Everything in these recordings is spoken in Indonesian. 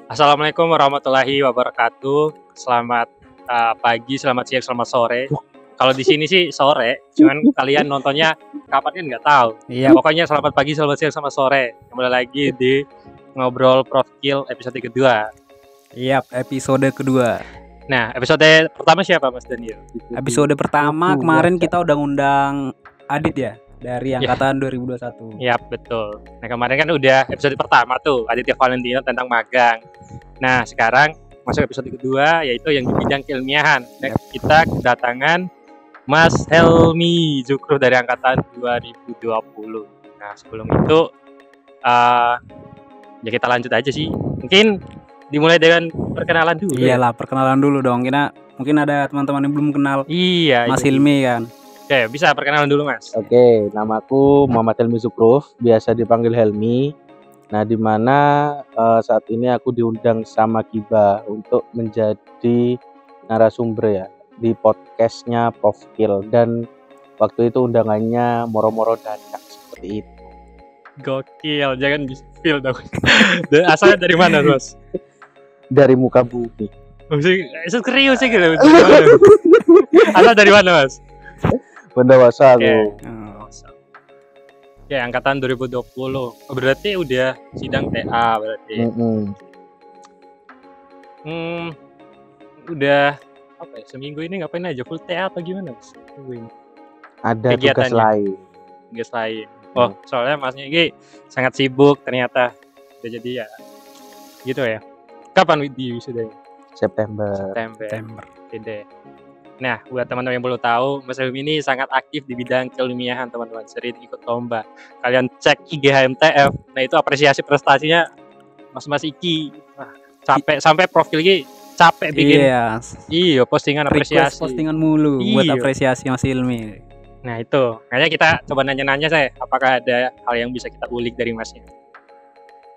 Assalamualaikum warahmatullahi wabarakatuh. Selamat pagi, selamat siang, selamat sore. Kalau di sini sih sore, cuman kalian nontonnya kapan kan nggak tahu. Iya. Pokoknya selamat pagi, selamat siang, selamat sore. Kembali lagi di Ngobrol Profil episode kedua. Iya, episode kedua. Nah, episode pertama siapa Mas Daniel? Episode pertama kemarin kita udah ngundang Adit ya, dari Iya. angkatan 2021. Iya, betul. Nah, kemarin kan udah episode pertama tuh, Aditya Valentino tentang magang. Nah, sekarang masuk episode kedua, yaitu yang di bidang keilmiahan. Nah, kita kedatangan Mas Helmi Zukruh dari angkatan 2020. Nah, sebelum itu ya kita lanjut aja sih. Mungkin dimulai dengan perkenalan dulu. Iyalah, perkenalan dulu dong. Kita mungkin ada teman-teman yang belum kenal Iya. Mas Hilmi kan. Oke, bisa perkenalan dulu Mas. Oke, namaku Muhammad Helmi Zukruh, biasa dipanggil Helmi. Nah, di mana saat ini aku diundang sama Kiba untuk menjadi narasumber ya di podcastnya Profil, dan waktu itu undangannya moro-moro dadak seperti itu. Gokil, jangan di-spill dong. Asalnya dari mana Mas? Dari muka bumi. Serius sih gitu. Asal dari mana Mas? Pendewasa aku. Ya, angkatan 2020. Berarti udah sidang TA berarti. Udah apa ya? Seminggu ini ngapain aja? Full TA atau gimana, Mas? Ada tugas lain. Tugas lain. Oh, soalnya Masnya ini sangat sibuk ternyata. Udah jadi ya gitu ya. Kapan di wisudanya? September. Gede. Nah, buat teman-teman yang belum tahu, Mas Helmi ini sangat aktif di bidang keilmiahan, teman-teman. Sering ikut lomba. Kalian cek IG HMTF. Nah, itu apresiasi prestasinya Mas Iki. Wah, capek sampai profil ini capek bikin. Iya, postingan apresiasi. Postingan mulu buat apresiasi Mas Hilmi. Nah, itu. Kayaknya kita coba nanya-nanya saya, apakah ada hal yang bisa kita ulik dari Masnya.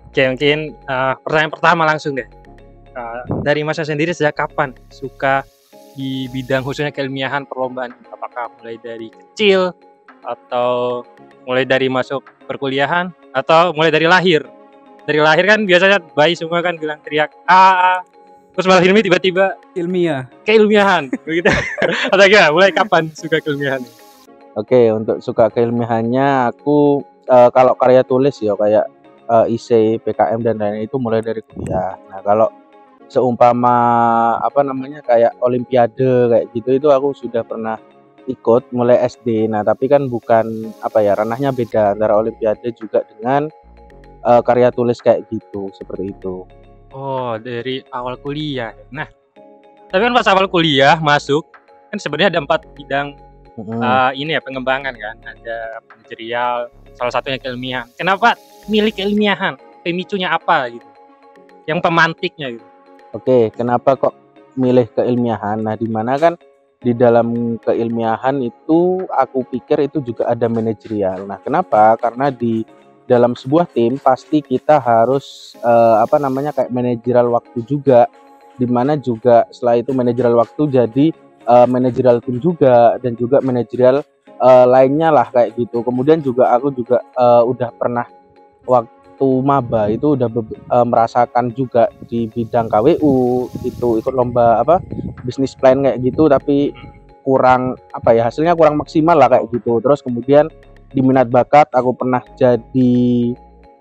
Oke, mungkin pertanyaan pertama langsung deh. Dari Masnya sendiri sejak kapan suka di bidang khususnya keilmiahan perlombaan? Apakah mulai dari kecil atau mulai dari masuk perkuliahan atau mulai dari lahir? Dari lahir kan biasanya bayi semua kan bilang teriak terus malah Hilmi tiba-tiba keilmiahan begitu. Atau gimana? Mulai kapan suka keilmiahan? Oke, untuk suka keilmiahannya aku kalau karya tulis ya kayak IC, PKM dan lain-lain itu mulai dari kuliah. Nah, kalau seumpama kayak olimpiade kayak gitu itu aku sudah pernah ikut mulai SD. Nah, tapi kan bukan ranahnya beda antara olimpiade juga dengan karya tulis kayak gitu, seperti itu. Oh, dari awal kuliah. Nah, tapi kan pas awal kuliah masuk kan sebenarnya ada 4 bidang ini ya, pengembangan kan. Ada manajerial, salah satunya keilmiahan. Kenapa milih keilmiahan? Pemicunya apa gitu? Yang pemantiknya gitu. Oke, kenapa kok milih keilmiahan? Nah, di mana kan di dalam keilmiahan itu aku pikir itu juga ada manajerial. Nah, kenapa? Karena di dalam sebuah tim pasti kita harus kayak manajerial waktu juga, di mana juga setelah itu manajerial waktu jadi manajerial tim juga, dan juga manajerial lainnya lah kayak gitu. Kemudian juga aku juga udah pernah waktu maba itu udah merasakan juga di bidang KWU itu ikut lomba bisnis plan kayak gitu, tapi kurang hasilnya kurang maksimal lah kayak gitu. Terus kemudian di minat bakat aku pernah jadi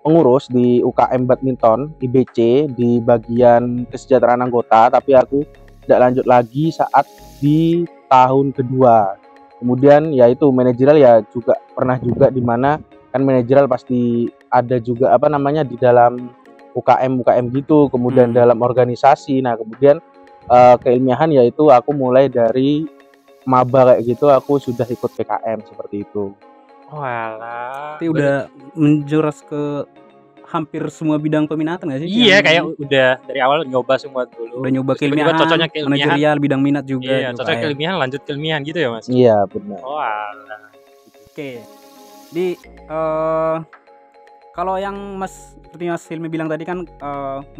pengurus di UKM badminton IBC di bagian kesejahteraan anggota, tapi aku tidak lanjut lagi saat di tahun kedua. Kemudian ya itu manajerial ya juga pernah juga, di mana kan manajerial pasti ada juga di dalam UKM gitu, kemudian dalam organisasi. Nah, kemudian keilmiahan yaitu aku mulai dari maba kayak gitu, aku sudah ikut PKM seperti itu. Walah. Itu udah menjurus ke hampir semua bidang peminatan nggak sih? Iya, kayak udah dari awal nyoba semua dulu. Udah nyoba keilmiahan, manajerial, bidang minat juga. Iya, cocok keilmiahan, lanjut keilmiahan gitu ya Mas? Iya, benar. Walah. Oke. Di kalau yang seperti Mas Hilmi bilang tadi kan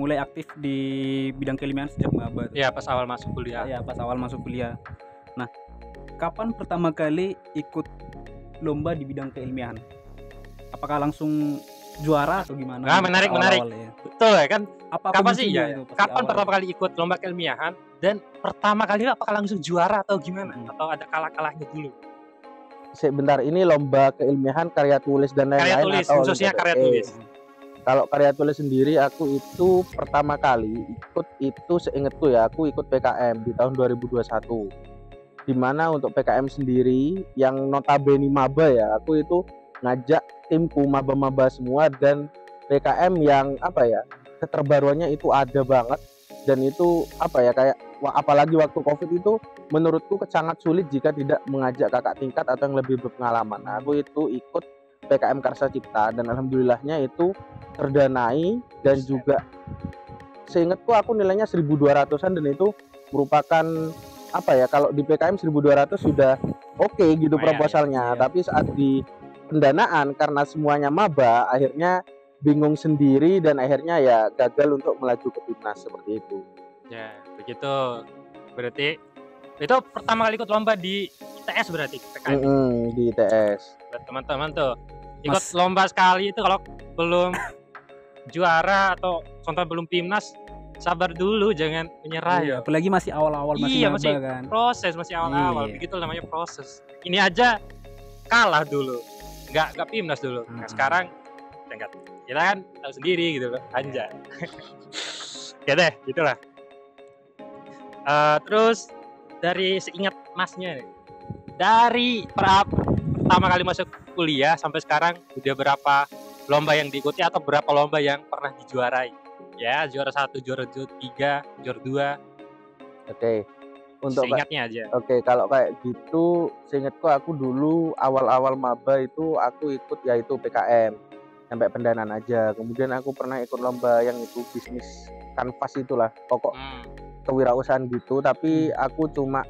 mulai aktif di bidang keilmiahan sejak maba. Iya, pas awal masuk kuliah. Iya, pas awal masuk kuliah. Nah, kapan pertama kali ikut lomba di bidang keilmiahan? Apakah langsung juara atau gimana? Nah, menarik, menarik. Awal-awal ya. Betul ya kan? Apa Kapan sih pemicunya ya? itu pasti Kapan awal? pertama kali ikut lomba keilmiahan dan pertama kali apakah langsung juara atau gimana? Mm. Atau ada kalah-kalahnya dulu? Sebentar, ini lomba keilmiahan karya tulis dan Karya lain-lain tulis, atau khususnya olimpiade? karya Oke. tulis. Kalau karya tulis sendiri aku itu pertama kali ikut itu seingatku ya, aku ikut PKM di tahun 2021. Dimana untuk PKM sendiri yang notabene maba ya, aku itu ngajak timku maba-maba semua, dan PKM yang apa ya, keterbaruannya itu ada banget, dan itu apa ya, kayak apalagi waktu COVID itu menurutku sangat sulit jika tidak mengajak kakak tingkat atau yang lebih berpengalaman. Nah, aku itu ikut PKM Karsa Cipta dan alhamdulillahnya itu terdanai, dan juga seingatku aku nilainya 1200-an, dan itu merupakan apa ya, kalau di PKM 1200 sudah oke gitu Lumayan, proposalnya. ya. Tapi saat di pendanaan karena semuanya maba, akhirnya bingung sendiri dan akhirnya ya gagal untuk melaju ke timnas seperti itu. Ya, begitu. Berarti itu pertama kali ikut lomba di ITS berarti PKM. Di ITS. Buat teman-teman tuh ikut Mas- lomba sekali itu kalau belum juara atau contoh belum timnas, sabar dulu, jangan menyerah Iya, ya. apalagi masih awal-awal masih Iya, maba masih kan. proses, masih awal-awal. Iya. Begitu namanya proses. Ini aja kalah dulu, nggak timnas dulu. Nah, sekarang kita kan tahu sendiri gitu loh, anjay. Ya deh, gitulah. Terus dari seingat masnya nih, dari pertama kali masuk kuliah sampai sekarang udah berapa lomba yang diikuti atau berapa lomba yang pernah dijuarai? Ya, juara 1, juara 3, juara 2. Oke. Untuk Seingatnya aja. Oke, kalau kayak gitu, seingatku aku dulu awal-awal maba itu aku ikut yaitu PKM sampai pendanaan aja. Kemudian aku pernah ikut lomba yang itu bisnis kanvas itulah, pokok kewirausahaan gitu. Tapi aku cuma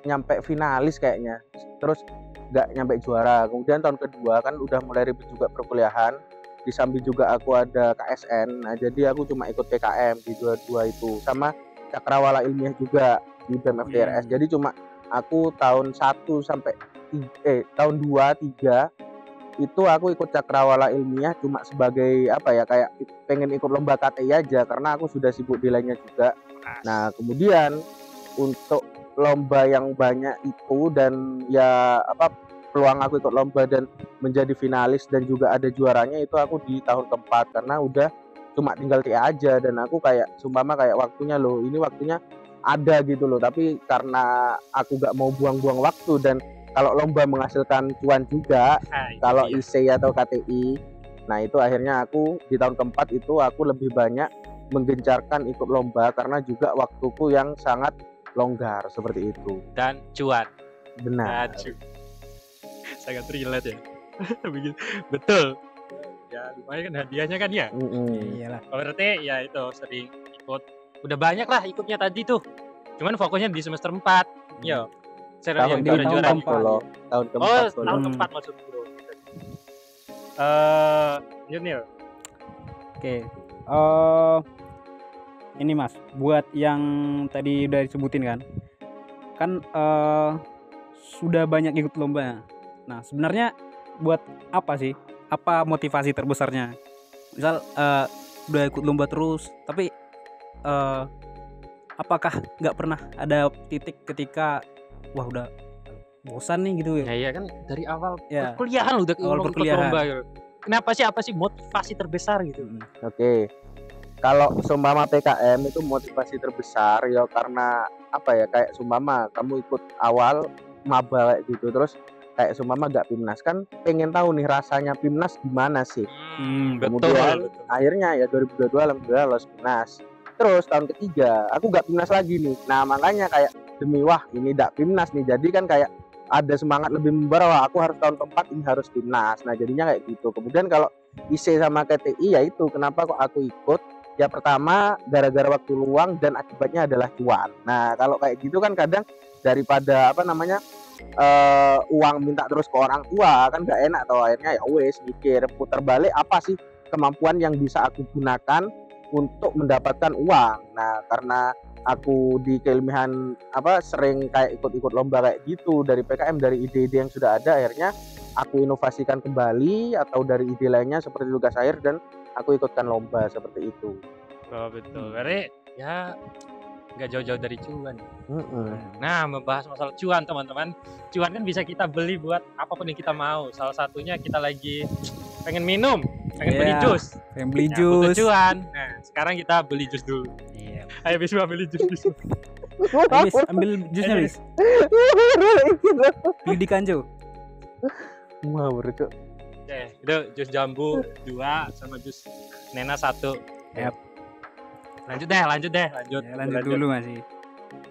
nyampe finalis kayaknya, terus nggak nyampe juara. Kemudian tahun kedua kan udah mulai ribet juga perkuliahan. Di samping juga aku ada KSN. Nah, jadi aku cuma ikut PKM di dua-dua itu, sama cakrawala ilmiah juga di BEM FTRS. Jadi cuma aku tahun 1 sampai tahun 2, 3 itu aku ikut cakrawala ilmiah cuma sebagai apa ya, kayak pengen ikut lomba KTI aja karena aku sudah sibuk di lainnya juga. Nah, kemudian untuk lomba yang banyak itu dan ya apa, peluang aku ikut lomba dan menjadi finalis dan juga ada juaranya itu aku di tahun keempat, karena udah cuma tinggal TA aja, dan aku kayak sumpama kayak waktunya loh, ini waktunya ada gitu loh, tapi karena aku gak mau buang-buang waktu, dan kalau lomba menghasilkan cuan juga, kalau IC atau KTI, nah itu akhirnya aku di tahun keempat itu aku lebih banyak menggencarkan ikut lomba karena juga waktuku yang sangat longgar seperti itu. Dan cuan. Benar. Sangat relate ya. Betul. Ya lumayan kan hadiahnya kan ya. Iyalah. Berarti ya itu sering ikut. Udah banyak lah ikutnya tadi tuh. Cuman fokusnya di semester 4. Yo. Tahun juara keempat loh. Tahun keempat. Tahun keempat maksud bro. Junil. Oke. Ini Mas, buat yang tadi udah disebutin kan sudah banyak ikut lomba. Nah, sebenarnya buat apa sih? Apa motivasi terbesarnya? Misal udah ikut lomba terus, tapi apakah nggak pernah ada titik ketika wah udah bosan nih gitu ya? Ya kan dari awal Ya. perkuliahan udah Awal ikut perkuliahan. lomba gitu. Kenapa sih, apa sih motivasi terbesar gitu? Oke. Kalau sumpama PKM itu motivasi terbesar ya karena apa ya, kayak sumpama kamu ikut awal maba kayak gitu, terus kayak sumpama gak PIMNAS, kan pengen tahu nih rasanya PIMNAS gimana sih. Kemudian akhirnya ya 2022 alhamdulillah lolos PIMNAS. Terus tahun ketiga aku gak PIMNAS lagi nih. Nah makanya kayak demi wah ini gak PIMNAS nih, jadi kan kayak ada semangat lebih membara, wah aku harus tahun keempat ini harus PIMNAS. Nah jadinya kayak gitu. Kemudian kalau IC sama KTI ya itu kenapa kok aku ikut, ya pertama gara-gara waktu luang dan akibatnya adalah cuan. Nah kalau kayak gitu kan kadang daripada apa namanya uang minta terus ke orang tua kan gak enak, atau akhirnya ya wes mikir putar balik apa sih kemampuan yang bisa aku gunakan untuk mendapatkan uang. Nah karena aku di keilmiahan apa sering kayak ikut-ikut lomba kayak gitu dari PKM, dari ide-ide yang sudah ada, akhirnya aku inovasikan kembali atau dari ide lainnya seperti tugas akhir dan aku ikutkan lomba seperti itu. Oh, betul. Berarti ya nggak jauh-jauh dari cuan. Mm-mm. Nah, membahas masalah cuan, teman-teman. Cuan kan bisa kita beli buat apapun yang kita mau. Salah satunya kita lagi pengen minum, pengen beli Iya, jus. pengen beli Nah, butuh jus. cuan. Nah, sekarang kita beli jus dulu. Iya. Ayo Bisma beli jus. Bis, ambil jusnya bis. Beli di Kanjo. Ngawur Cuk. Oke, itu jus jambu 2 sama jus nena 1. Yap. Lanjut deh. Ya, lanjut dulu masih.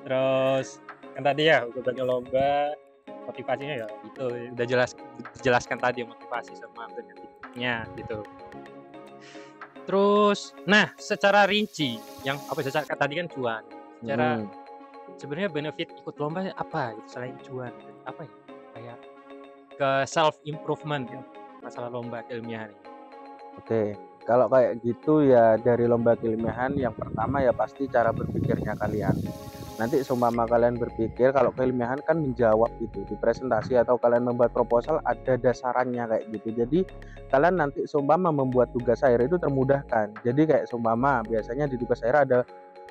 Terus kan tadi ya udah banyak lomba, motivasinya ya itu udah dijelaskan tadi motivasi sama benefitnya gitu. Terus, nah secara rinci yang apa secara tadi kan cuan. Secara sebenarnya benefit ikut lomba apa gitu selain cuan? Apa ya? Kayak ke self improvement masalah lomba keilmiahan ini. Oke, kalau kayak gitu ya dari lomba keilmiahan yang pertama ya pasti cara berpikirnya kalian. Nanti seumpama kalian berpikir kalau keilmiahan kan menjawab itu di presentasi atau kalian membuat proposal ada dasarannya kayak gitu. Jadi kalian nanti seumpama membuat tugas akhir itu termudahkan. Jadi kayak seumpama biasanya di tugas akhir ada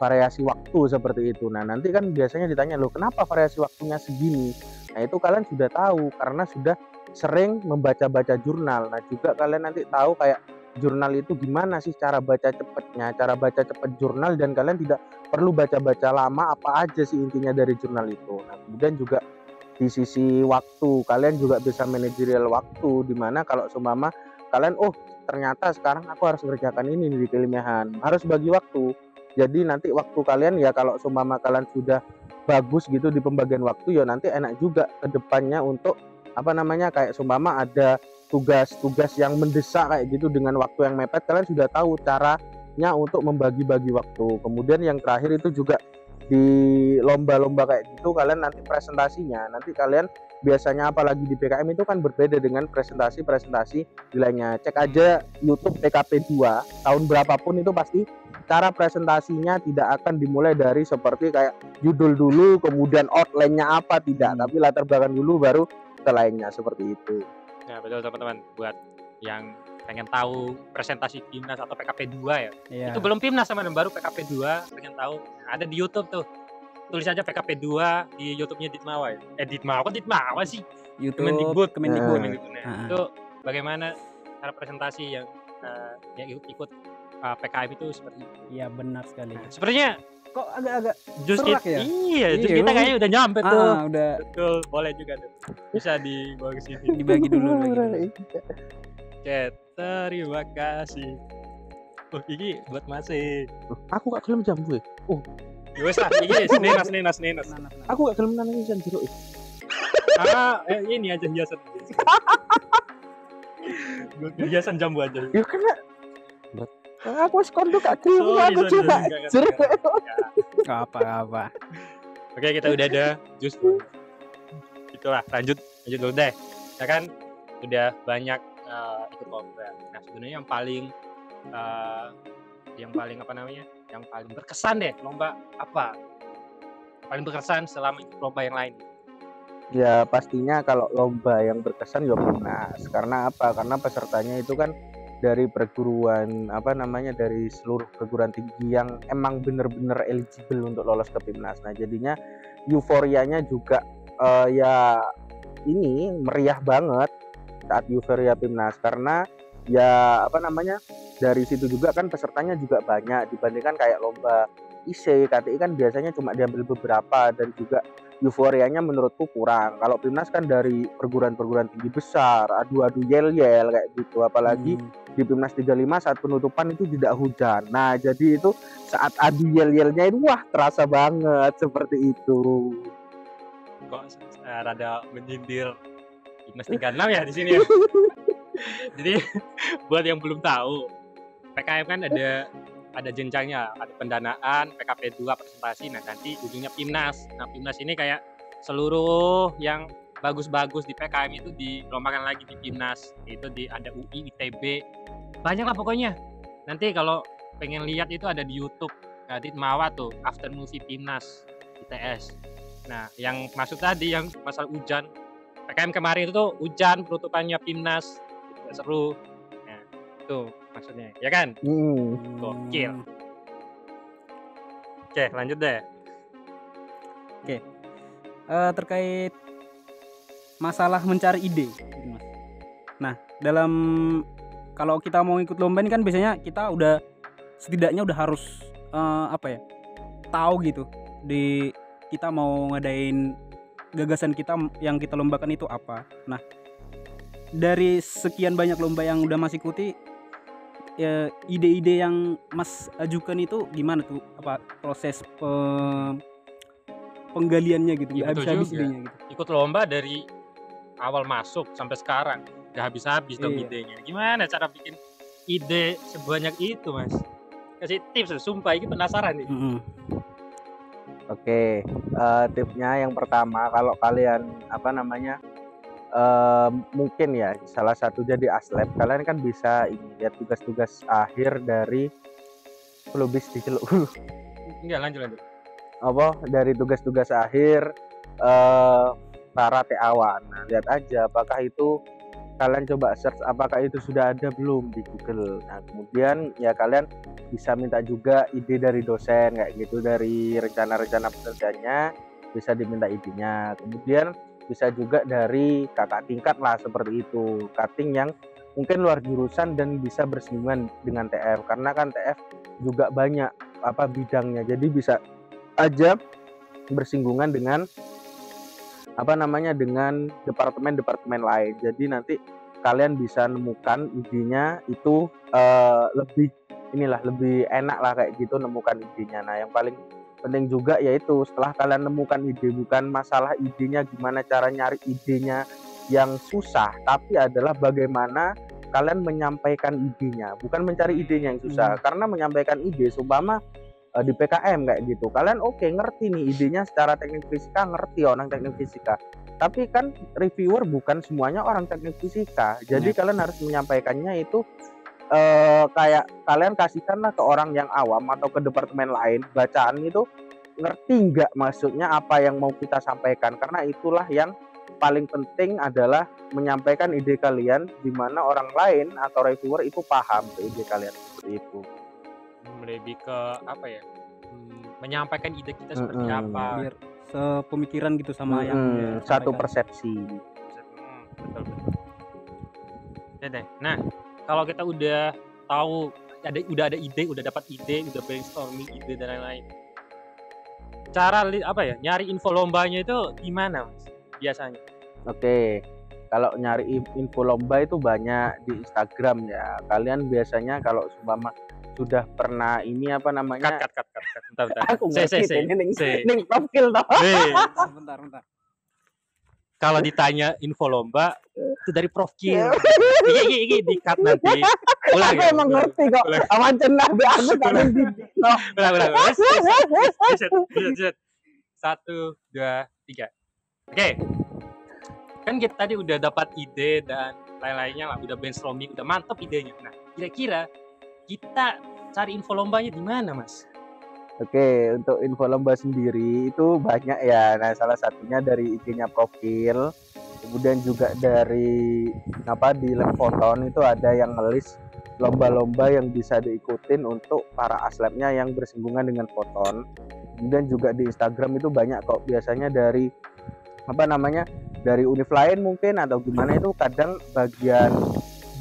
variasi waktu seperti itu. Nah, nanti kan biasanya ditanya loh, kenapa variasi waktunya segini? Nah, itu kalian sudah tahu karena sudah sering membaca-baca jurnal. Nah, juga kalian nanti tahu kayak jurnal itu gimana sih cara baca cepatnya, cara baca cepat jurnal dan kalian tidak perlu baca-baca lama apa aja sih intinya dari jurnal itu. Nah, kemudian juga di sisi waktu, kalian juga bisa manajerial waktu di mana kalau seumpama kalian ternyata sekarang aku harus mengerjakan ini di keilmiahan, harus bagi waktu. Jadi nanti waktu kalian ya kalau seumpama kalian sudah bagus gitu di pembagian waktu ya nanti enak juga ke depannya untuk apa namanya kayak seumpama ada tugas-tugas yang mendesak kayak gitu dengan waktu yang mepet, kalian sudah tahu caranya untuk membagi-bagi waktu. Kemudian yang terakhir itu juga di lomba-lomba kayak gitu kalian nanti presentasinya, nanti kalian biasanya apalagi di PKM itu kan berbeda dengan presentasi-presentasi di lainnya. Cek aja YouTube PKP 2 tahun berapapun itu pasti cara presentasinya tidak akan dimulai dari seperti kayak judul dulu kemudian outline-nya apa, tidak, tapi latar belakang dulu baru ke lainnya seperti itu. Nah, betul teman-teman, buat yang pengen tahu presentasi PIMNAS atau PKP 2 ya. Iya. Itu belum PIMNAS teman, baru PKP 2, pengen tahu. Nah, ada di YouTube tuh. Tulis aja PKP 2 di YouTube-nya Ditmawa ya. Ditmawa sih. YouTube Kemendikbud. Kemendikbud. Nah, itu bagaimana cara presentasi yang ikut PKM itu seperti itu. Iya, benar sekali. Nah, sepertinya Kok agak-agak jus serak kita, ya? iya, jus Iya, kita kayaknya udah nyampe tuh. udah Betul, boleh juga tuh. Bisa dibawa ke sini. dibagi dulu. Oke, terima kasih. Oh, ini buat masih. Aku gak gelem jambu ya. Ya wes lah, ini nenas. Aku gak gelem nangis jeruk. Ini aja hiasan. Hiasan jambu aja. Ya karena aku wis kondo gak gelem aku coba jeruk. Gak apa-apa. Oke, kita udah ada jus. Itulah, lanjut dulu deh. Ya kan udah banyak ikut lomba. Nah, sebenarnya yang paling apa namanya? Yang paling berkesan deh lomba apa? Paling berkesan selama ikut lomba yang lain. Ya pastinya kalau lomba yang berkesan ya PIMNAS. Karena apa? Karena pesertanya itu kan dari perguruan dari seluruh perguruan tinggi yang emang bener-bener eligible untuk lolos ke PIMNAS. Nah, jadinya euforianya juga ya ini meriah banget saat euforia PIMNAS karena ya dari situ juga kan pesertanya juga banyak dibandingkan kayak lomba IC, KTI kan biasanya cuma diambil beberapa dan juga euforianya menurutku kurang. Kalau PIMNAS kan dari perguruan-perguruan tinggi besar, adu-adu yel-yel kayak gitu. Apalagi di PIMNAS 35 saat penutupan itu tidak hujan. Nah, jadi itu saat adu yel-yelnya itu wah terasa banget seperti itu. Kok rada menyindir PIMNAS 36 ya di sini ya. Jadi buat yang belum tahu, PKM kan ada jenjangnya, ada pendanaan, PKP 2 presentasi, nah nanti ujungnya PIMNAS. Nah, PIMNAS ini kayak seluruh yang bagus-bagus di PKM itu dilombakan lagi di PIMNAS. Itu ada UI, ITB, banyak lah pokoknya. Nanti kalau pengen lihat itu ada di YouTube, Ditmawa tuh, After Movie PIMNAS ITS. Nah, yang masuk tadi yang masalah hujan, PKM kemarin itu tuh hujan, penutupannya PIMNAS, nggak seru. Nah, itu maksudnya, ya kan? Gokil. Oke, lanjut deh. Terkait masalah mencari ide, gitu, Mas. Nah, dalam kalau kita mau ikut lomba ini kan biasanya kita udah setidaknya udah harus tahu gitu kita mau ngadain gagasan kita yang kita lombakan itu apa. Nah, dari sekian banyak lomba yang udah Mas ikuti, ide-ide yang Mas ajukan itu gimana tuh? Apa proses penggaliannya gitu? Iya, betul Habis-habis juga. idenya gitu. Ikut lomba dari awal masuk sampai sekarang, gak habis-habis dong Iya. idenya. Gimana cara bikin ide sebanyak itu, Mas? Kasih tips, sumpah ini penasaran nih. Oke, tipsnya yang pertama, kalau kalian mungkin ya salah satu jadi aslep, kalian kan bisa lihat tugas-tugas akhir dari pelubis di celuk. Enggak, lanjut. Dari tugas-tugas akhir para TA1. Nah, lihat aja apakah itu, kalian coba search apakah itu sudah ada belum di Google. Nah, kemudian ya kalian bisa minta juga ide dari dosen kayak gitu, dari rencana-rencana pekerjaannya bisa diminta idenya. Kemudian bisa juga dari kakak tingkat lah, seperti itu, cutting yang mungkin luar jurusan dan bisa bersinggungan dengan TF, karena kan TF juga banyak bidangnya, jadi bisa aja bersinggungan dengan dengan departemen lain. Jadi nanti kalian bisa nemukan idenya itu lebih enak lah kayak gitu nemukan idenya. Nah, yang paling penting juga yaitu setelah kalian nemukan ide, bukan masalah idenya gimana cara nyari idenya yang susah, tapi adalah bagaimana kalian menyampaikan idenya, bukan mencari idenya yang susah. Karena menyampaikan ide seumpama di PKM kayak gitu, kalian ngerti nih idenya secara teknik fisika, ngerti orang teknik fisika, tapi kan reviewer bukan semuanya orang teknik fisika, jadi kalian harus menyampaikannya itu kayak kalian kasihkanlah ke orang yang awam atau ke departemen lain, bacaan itu ngerti nggak maksudnya apa yang mau kita sampaikan, karena itulah yang paling penting adalah menyampaikan ide kalian di mana orang lain atau reviewer itu paham ke ide kalian, seperti itu. Lebih ke menyampaikan ide kita seperti apa, biar sepemikiran gitu sama yang satu persepsi. Betul. Ya deh. Nah, kalau kita udah tahu udah ada ide, udah dapat ide, udah brainstorming ide dan lain-lain, cara nyari info lombanya itu gimana, Mas, biasanya? Oke, kalau nyari info lomba itu banyak di Instagram ya. Kalian biasanya kalau sudah pernah Cut. Bentar. Aku ngerti ning profil toh. Bentar. Kalau ditanya info lomba itu dari profil. Iki di cut nanti. Ulang. Aku emang ngerti kok. Awan cenah be aku tak didik. Ulang. Set. 1, 2, 3. Oke. Kan kita tadi udah dapat ide dan lain-lainnya lah, udah brainstorming, udah mantep idenya. Nah, kira-kira kita cari info lombanya di mana, Mas? Oke, untuk info lomba sendiri itu banyak ya. Nah, salah satunya dari IG-nya profil. Kemudian juga dari di Lab Photon itu ada yang ngelis lomba-lomba yang bisa diikutin untuk para aslabnya yang bersinggungan dengan Photon. Kemudian juga di Instagram itu banyak kok, biasanya dari dari univ lain mungkin atau gimana, itu kadang bagian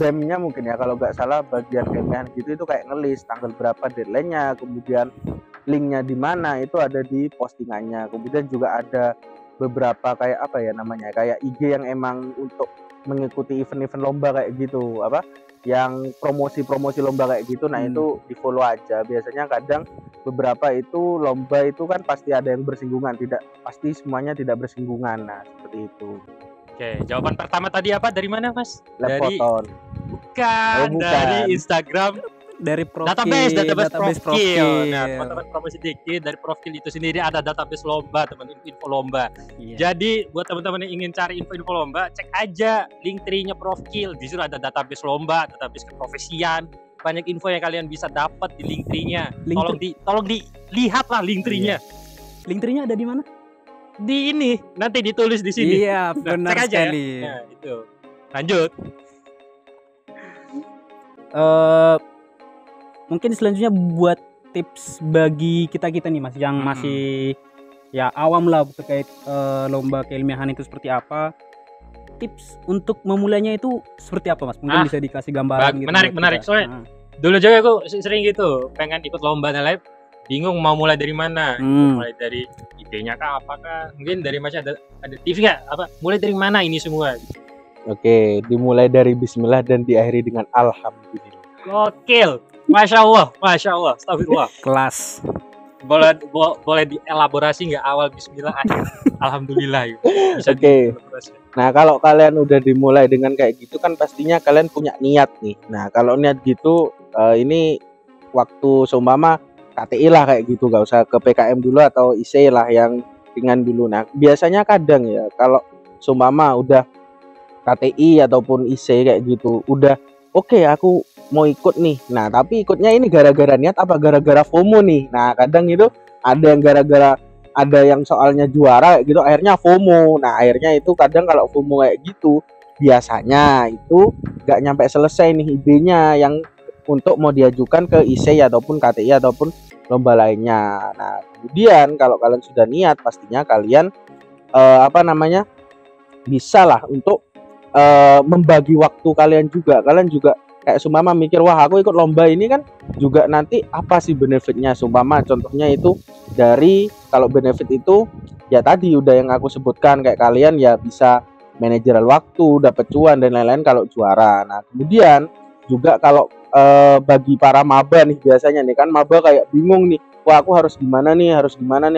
BEM-nya mungkin ya, kalau nggak salah bagian ilmiah gitu, itu kayak ngelis tanggal berapa deadline-nya, kemudian linknya di mana, itu ada di postingannya. Kemudian juga ada beberapa kayak IG yang emang untuk mengikuti event-event lomba kayak gitu, yang promosi lomba kayak gitu. Nah, itu di follow aja. Biasanya kadang beberapa itu lomba itu kan pasti ada yang bersinggungan, tidak pasti semuanya tidak bersinggungan. Nah, seperti itu. Oke, jawaban pertama tadi apa? Dari mana, Mas? Lab Photon. Bukan. Dari Instagram. Dari profil, database profil. Nah, teman-teman promosi dikit, dari profil itu sendiri ada database lomba, teman-teman, info lomba. Jadi buat teman-teman yang ingin cari info lomba, cek aja link tree-nya profil. Di situ ada database lomba, database keprofesian, banyak info yang kalian bisa dapat di link tree-nya. Tolong dilihat lah link tree-nya. Link tree-nya ada di mana? di ini nanti ditulis di sini. Iya, Nah, benar cek aja ya. sekali. Nah, itu. Lanjut. Mungkin selanjutnya buat tips bagi kita nih Mas yang masih ya awam lah terkait lomba keilmiahan itu seperti apa. Tips untuk memulainya itu seperti apa Mas? Mungkin bisa dikasih gambaran gitu. Menarik. Soalnya dulu juga aku sering gitu, pengen ikut lomba dan lain, bingung mau mulai dari mana. Mulai dari idenya kah, apakah mungkin dari Mas ada tips nggak? Apa mulai dari mana ini semua? Oke, dimulai dari bismillah dan diakhiri dengan alhamdulillah. Gokil. Masya Allah, astagfirullah. Kelas. Boleh dielaborasi nggak awal bismillah akhir alhamdulillah gitu. Bisa Oke. dielaborasi. Nah, kalau kalian udah dimulai dengan kayak gitu kan pastinya kalian punya niat nih. Nah, kalau niat gitu ini waktu seumpama KTI lah kayak gitu, gak usah ke PKM dulu atau IC lah yang ringan dulu. Nah, biasanya kadang ya kalau seumpama udah KTI ataupun IC kayak gitu, udah oke, aku mau ikut nih. Nah, tapi ikutnya ini gara-gara niat apa gara-gara FOMO nih. Nah, kadang itu ada yang gara-gara ada yang soalnya juara kayak gitu akhirnya FOMO. Nah, akhirnya itu kadang kalau FOMO kayak gitu biasanya itu gak nyampe selesai nih idenya yang untuk mau diajukan ke IC ataupun KTI ataupun lomba lainnya. Nah, kemudian kalau kalian sudah niat pastinya kalian bisa lah untuk membagi waktu kalian juga. Kalian juga kayak sumpama mikir, wah aku ikut lomba ini kan juga nanti apa sih benefitnya. Sumpama contohnya itu dari kalau benefit itu ya tadi udah yang aku sebutkan, kayak kalian ya bisa manajerial waktu, dapat cuan dan lain-lain kalau juara. Nah, kemudian juga kalau bagi para maba nih, biasanya nih kan maba kayak bingung nih, wah aku harus gimana nih,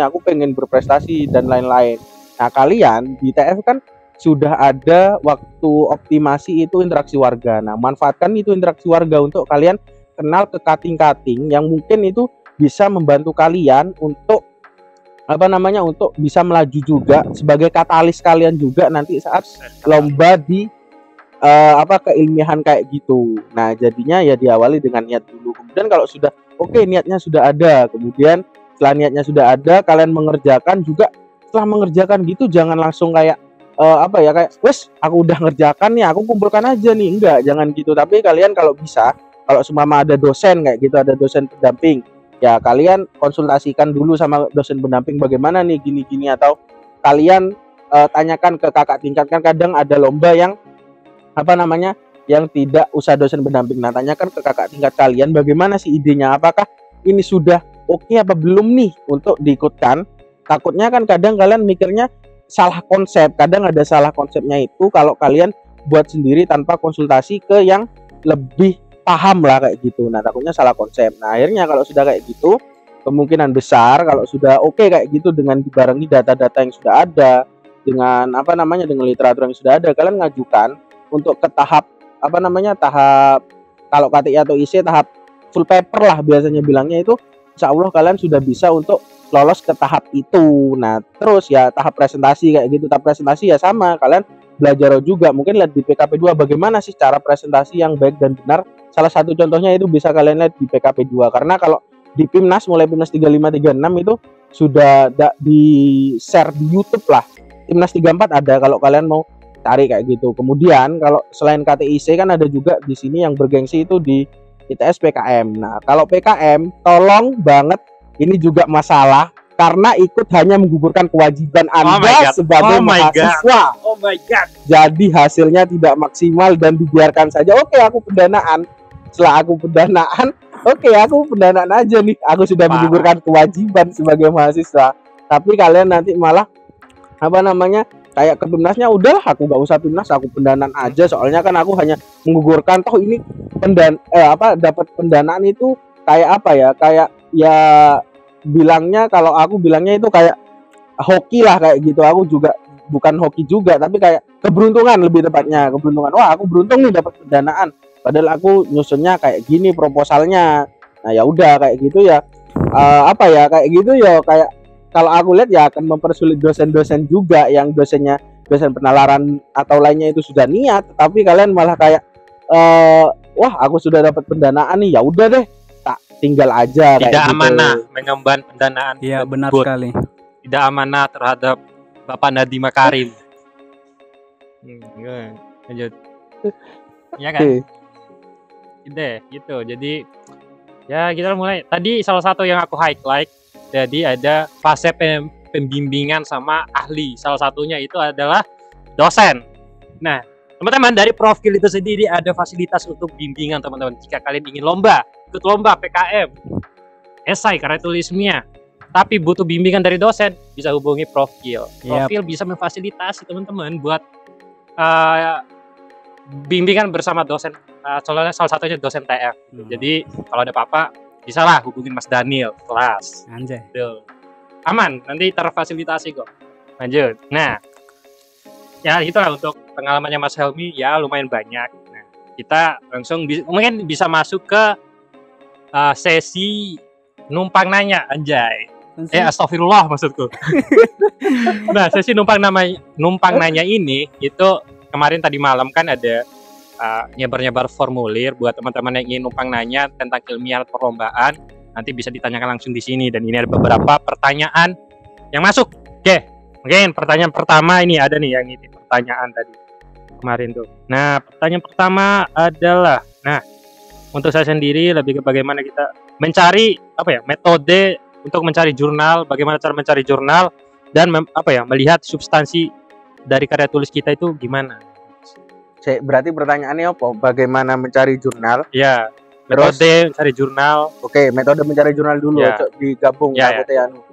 aku pengen berprestasi dan lain-lain. Nah, kalian di TF kan sudah ada waktu optimasi itu interaksi warga. Nah, manfaatkan itu interaksi warga untuk kalian kenal ke kating-kating yang mungkin itu bisa membantu kalian untuk untuk bisa melaju juga sebagai katalis kalian juga nanti saat lomba di keilmiahan kayak gitu. Nah, jadinya ya diawali dengan niat dulu. Kemudian kalau sudah oke, niatnya sudah ada, kemudian setelah niatnya sudah ada, kalian mengerjakan juga. Setelah mengerjakan gitu jangan langsung kayak kayak wes aku udah ngerjakan nih, aku kumpulkan aja nih. Enggak, jangan gitu. Tapi kalian kalau bisa, kalau seumpama ada dosen kayak gitu, ada dosen pendamping, ya kalian konsultasikan dulu sama dosen pendamping bagaimana nih gini-gini, atau kalian tanyakan ke kakak tingkat. Kan kadang ada lomba yang yang tidak usah dosen pendamping. Nah, tanyakan ke kakak tingkat kalian bagaimana sih idenya, apakah ini sudah oke apa belum nih untuk diikutkan. Takutnya kan kadang kalian mikirnya salah konsep. Kadang ada salah konsepnya itu kalau kalian buat sendiri tanpa konsultasi ke yang lebih paham lah kayak gitu. Nah, takutnya salah konsep. Nah, akhirnya kalau sudah kayak gitu, kemungkinan besar kalau sudah oke kayak gitu dengan dibarengi data-data yang sudah ada, dengan dengan literatur yang sudah ada, kalian ngajukan untuk ke tahap tahap kalau KTI atau IC tahap full paper lah biasanya bilangnya, itu insya Allah kalian sudah bisa untuk lolos ke tahap itu. Nah, terus ya tahap presentasi kayak gitu. Tahap presentasi ya sama, kalian belajar juga. Mungkin lihat di PKP 2 bagaimana sih cara presentasi yang baik dan benar. Salah satu contohnya itu bisa kalian lihat di PKP 2. Karena kalau di PIMNAS, mulai PIMNAS 35 36 itu sudah di share di YouTube lah. PIMNAS 34 ada kalau kalian mau cari kayak gitu. Kemudian kalau selain KTIC kan ada juga di sini yang bergengsi itu di ITS PKM. Nah, kalau PKM tolong banget, ini juga masalah karena ikut hanya menggugurkan kewajiban Anda sebagai mahasiswa. Oh my god. Jadi hasilnya tidak maksimal dan dibiarkan saja. Oke, aku pendanaan. Setelah aku pendanaan, aku pendanaan aja nih. Aku sudah menggugurkan kewajiban sebagai mahasiswa. Tapi kalian nanti malah kayak ke PIMNASnya, udahlah aku gak usah PIMNAS, aku pendanaan aja. Soalnya kan aku hanya menggugurkan, toh ini dapat pendanaan itu kayak kayak ya bilangnya, kalau aku bilangnya itu kayak hoki lah kayak gitu. Aku juga bukan hoki juga, tapi kayak keberuntungan, lebih tepatnya keberuntungan. Wah, aku beruntung nih dapat pendanaan, padahal aku nyusunnya kayak gini proposalnya. Nah, ya udah kayak gitu ya. Kayak gitu ya, kayak kalau aku lihat ya akan mempersulit dosen-dosen juga yang dosen penalaran atau lainnya itu sudah niat, tapi kalian malah kayak wah aku sudah dapat pendanaan nih, ya udah deh tak tinggal aja. Tidak amanah mengemban pendanaan. Iya, benar sekali. Tidak amanah terhadap Bapak Nadiem Makarim. Gimana? Lanjut. Iya kan? Gitu. Jadi ya kita mulai. Tadi salah satu yang aku highlight, jadi ada fase pembimbingan sama ahli. Salah satunya itu adalah dosen. Nah, teman-teman, dari profil itu sendiri ada fasilitas untuk bimbingan teman-teman. Jika kalian ingin ikut lomba PKM, esai, karya tulis ilmiah, tapi butuh bimbingan dari dosen, bisa hubungi Profil. Profil bisa memfasilitasi teman-teman buat bimbingan bersama dosen. Salah satunya dosen TF. Jadi kalau ada apa-apa, bisa lah hubungin Mas Daniel kelas. Anjay. Tuh. Aman, nanti terfasilitasi kok. Lanjut. Nah, ya itulah untuk pengalamannya Mas Helmi, ya lumayan banyak. Nah, kita langsung mungkin bisa masuk ke sesi numpang nanya, anjay. Astagfirullah maksudku. Nah, sesi numpang nanya ini itu kemarin tadi malam kan ada nyebar-nyebar formulir buat teman-teman yang ingin numpang nanya tentang keilmiahan perlombaan. Nanti bisa ditanyakan langsung di sini, dan ini ada beberapa pertanyaan yang masuk. Oke, mungkin pertanyaan pertama ini ada nih yang ini pertanyaan tadi kemarin tuh. Nah, pertanyaan pertama adalah, untuk saya sendiri lebih ke bagaimana kita mencari metode untuk mencari jurnal, bagaimana cara mencari jurnal dan melihat substansi dari karya tulis kita itu gimana. Berarti pertanyaannya apa? Bagaimana mencari jurnal? Ya, metode mencari jurnal. Oke, metode mencari jurnal dulu, digabung.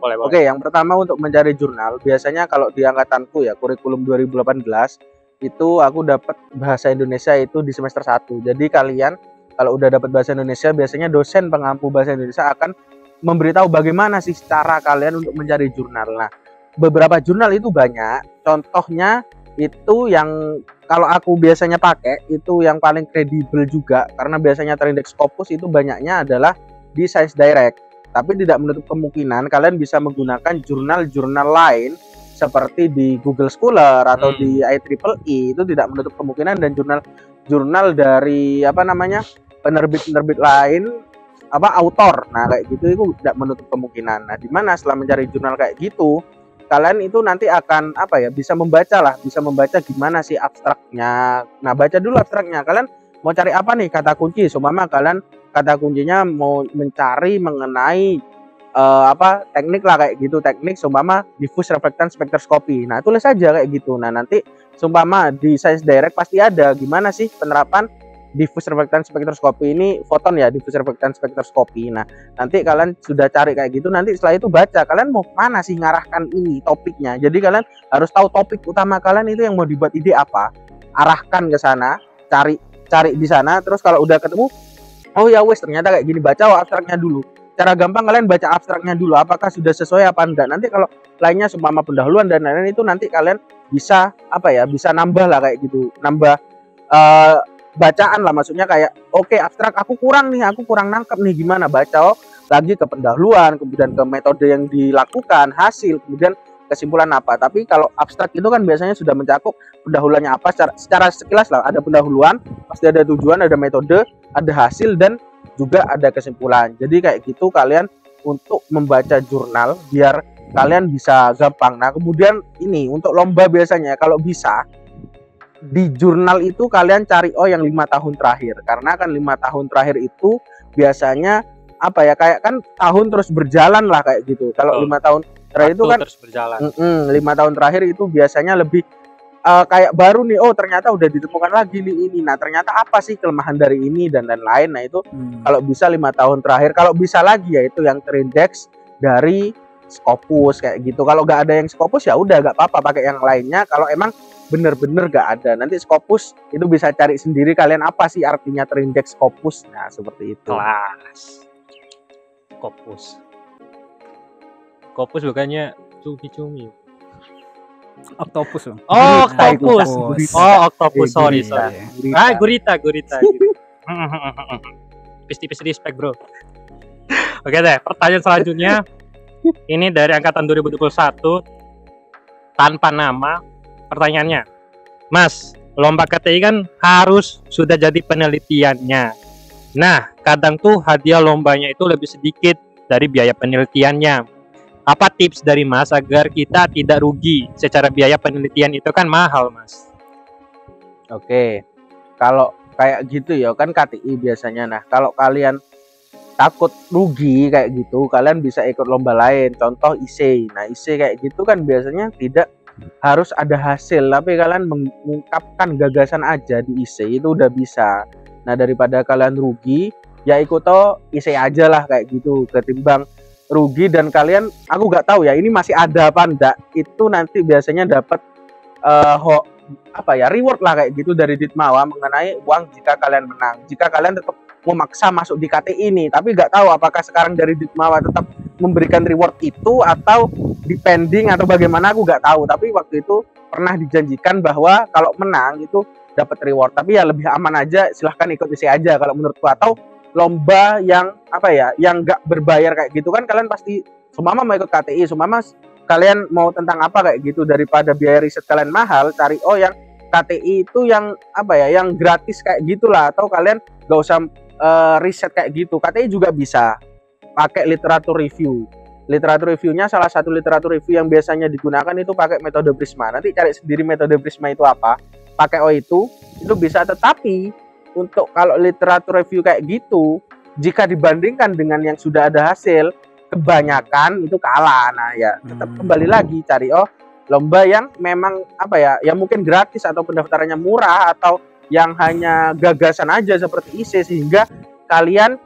Boleh. Oke, yang pertama untuk mencari jurnal, biasanya kalau di angkatanku ya, kurikulum 2018 itu aku dapat bahasa Indonesia itu di semester 1. Jadi kalian kalau udah dapat bahasa Indonesia, biasanya dosen pengampu bahasa Indonesia akan memberitahu bagaimana sih cara kalian untuk mencari jurnal. Nah, beberapa jurnal itu banyak. Contohnya itu yang kalau aku biasanya pakai itu yang paling kredibel juga, karena biasanya terindeks Scopus itu banyaknya adalah di Science Direct. Tapi tidak menutup kemungkinan kalian bisa menggunakan jurnal-jurnal lain seperti di Google Scholar atau di IEEE, itu tidak menutup kemungkinan, dan jurnal dari penerbit-penerbit lain autor. Nah, kayak gitu itu tidak menutup kemungkinan. Nah, di mana setelah mencari jurnal kayak gitu, kalian itu nanti akan bisa membaca gimana sih abstraknya. Nah, baca dulu abstraknya. Kalian mau cari apa nih kata kunci? Seumpama kalian kata kuncinya mau mencari mengenai teknik lah kayak gitu, teknik seumpama diffuse reflectance spectroscopy. Nah, tulis aja kayak gitu. Nah, nanti seumpama di Science Direct pasti ada gimana sih penerapan diffuse reflectance spectroscopy ini, foton ya, diffuse reflectance spectroscopy. Nah, nanti kalian sudah cari kayak gitu, nanti setelah itu baca kalian mau mana sih ngarahkan ini topiknya. Jadi kalian harus tahu topik utama kalian itu yang mau dibuat ide apa, arahkan ke sana, cari di sana. Terus kalau udah ketemu, oh ya wes ternyata kayak gini, baca abstraknya dulu. Cara gampang kalian baca abstraknya dulu, apakah sudah sesuai apa enggak. Nanti kalau lainnya seumpama pendahuluan dan lain-lain itu nanti kalian bisa bisa nambah lah kayak gitu, nambah bacaan lah, maksudnya kayak oke, abstrak aku kurang nangkep nih, gimana, baca lagi ke pendahuluan, kemudian ke metode yang dilakukan, hasil, kemudian kesimpulan apa. Tapi kalau abstrak itu kan biasanya sudah mencakup pendahuluannya apa secara sekilas lah, ada pendahuluan, pasti ada tujuan, ada metode, ada hasil, dan juga ada kesimpulan. Jadi kayak gitu kalian untuk membaca jurnal biar kalian bisa gampang. Nah, kemudian ini untuk lomba biasanya kalau bisa di jurnal itu kalian cari yang 5 tahun terakhir, karena kan 5 tahun terakhir itu biasanya kayak kan tahun terus berjalan lah kayak gitu. Kalau 5 tahun terakhir itu kan terus berjalan. 5 tahun terakhir itu biasanya lebih kayak baru nih, ternyata udah ditemukan lagi nih ini. Nah, ternyata apa sih kelemahan dari ini dan lain-lain. Nah, itu kalau bisa 5 tahun terakhir, kalau bisa lagi ya itu yang terindeks dari Scopus kayak gitu. Kalau nggak ada yang Scopus ya udah nggak apa-apa, pakai yang lainnya. Kalau emang bener-bener gak ada, nanti Scopus itu bisa cari sendiri kalian apa sih artinya terindeks Scopus. Nah, seperti itu. Kelas Scopus bukannya cumi-cumi. Octopus. Octopus. Octopus. Sorry. Gurita. Tipis-tipis respect, bro. Oke deh, pertanyaan selanjutnya ini dari angkatan 2021 tanpa nama. Pertanyaannya, Mas, lomba KTI kan harus sudah jadi penelitiannya. Nah, kadang tuh hadiah lombanya itu lebih sedikit dari biaya penelitiannya. Apa tips dari Mas agar kita tidak rugi secara biaya penelitian itu kan mahal, Mas? Oke, kalau kayak gitu ya kan KTI biasanya. Nah, kalau kalian takut rugi kayak gitu, kalian bisa ikut lomba lain. Contoh IC. Nah, IC kayak gitu kan biasanya tidak harus ada hasil, tapi kalian mengungkapkan gagasan aja di IC itu udah bisa. Nah, daripada kalian rugi, ya ikut toh IC aja lah kayak gitu, ketimbang rugi dan kalian, aku nggak tahu ya ini masih ada apa enggak, itu nanti biasanya dapat reward lah kayak gitu dari Ditmawa mengenai uang jika kalian menang. Jika kalian tetap memaksa masuk di KTI ini, tapi nggak tahu apakah sekarang dari Ditmawa tetap memberikan reward itu atau depending atau bagaimana, aku nggak tahu. Tapi waktu itu pernah dijanjikan bahwa kalau menang itu dapat reward, tapi ya lebih aman aja silahkan ikut isi aja kalau menurutku. Atau lomba yang yang nggak berbayar kayak gitu kan, kalian pasti sumama mau ikut KTI, sumama kalian mau tentang apa kayak gitu, daripada biaya riset kalian mahal, cari yang KTI itu yang yang gratis kayak gitulah. Atau kalian nggak usah riset kayak gitu, KTI juga bisa pakai literatur review. Literatur reviewnya, salah satu literatur review yang biasanya digunakan itu pakai metode Prisma. Nanti cari sendiri metode Prisma itu apa, pakai itu bisa. Tetapi untuk kalau literatur review kayak gitu, jika dibandingkan dengan yang sudah ada hasil, kebanyakan itu kalah. Nah ya tetap kembali lagi cari lomba yang memang yang mungkin gratis atau pendaftarannya murah, atau yang hanya gagasan aja seperti IC, sehingga kalian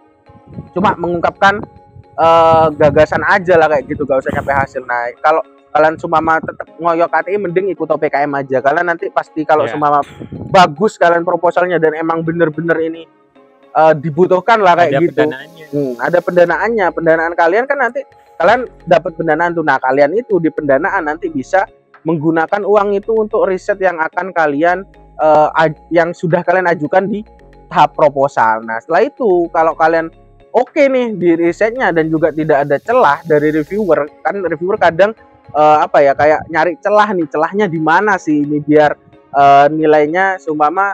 cuma mengungkapkan gagasan aja lah kayak gitu, gak usah nyampe hasil. Nah kalau kalian sumama tetap ngoyo KTI, mending ikut OPKM aja. Kalian nanti pasti kalau sumama bagus kalian proposalnya dan emang bener-bener ini dibutuhkan lah kayak gitu, ada pendanaannya. Pendanaan kalian kan nanti kalian dapat pendanaan tuh. Nah kalian itu di pendanaan nanti bisa menggunakan uang itu untuk riset yang akan kalian yang sudah kalian ajukan di tahap proposal. Nah setelah itu kalau kalian oke nih di risetnya dan juga tidak ada celah dari reviewer, kan reviewer kadang kayak nyari celah nih, celahnya di mana sih ini biar nilainya seumpama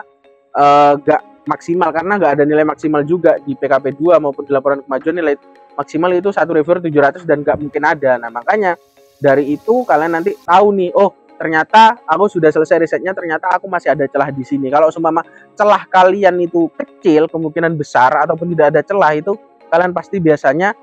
gak maksimal, karena nggak ada nilai maksimal juga di PKP 2 maupun di laporan kemajuan. Nilai maksimal itu satu reviewer 700 dan nggak mungkin ada. Nah makanya dari itu kalian nanti tahu nih, oh ternyata aku sudah selesai risetnya, ternyata aku masih ada celah di sini. Kalau seumpama celah kalian itu kecil, kemungkinan besar ataupun tidak ada celah, itu kalian pasti biasanya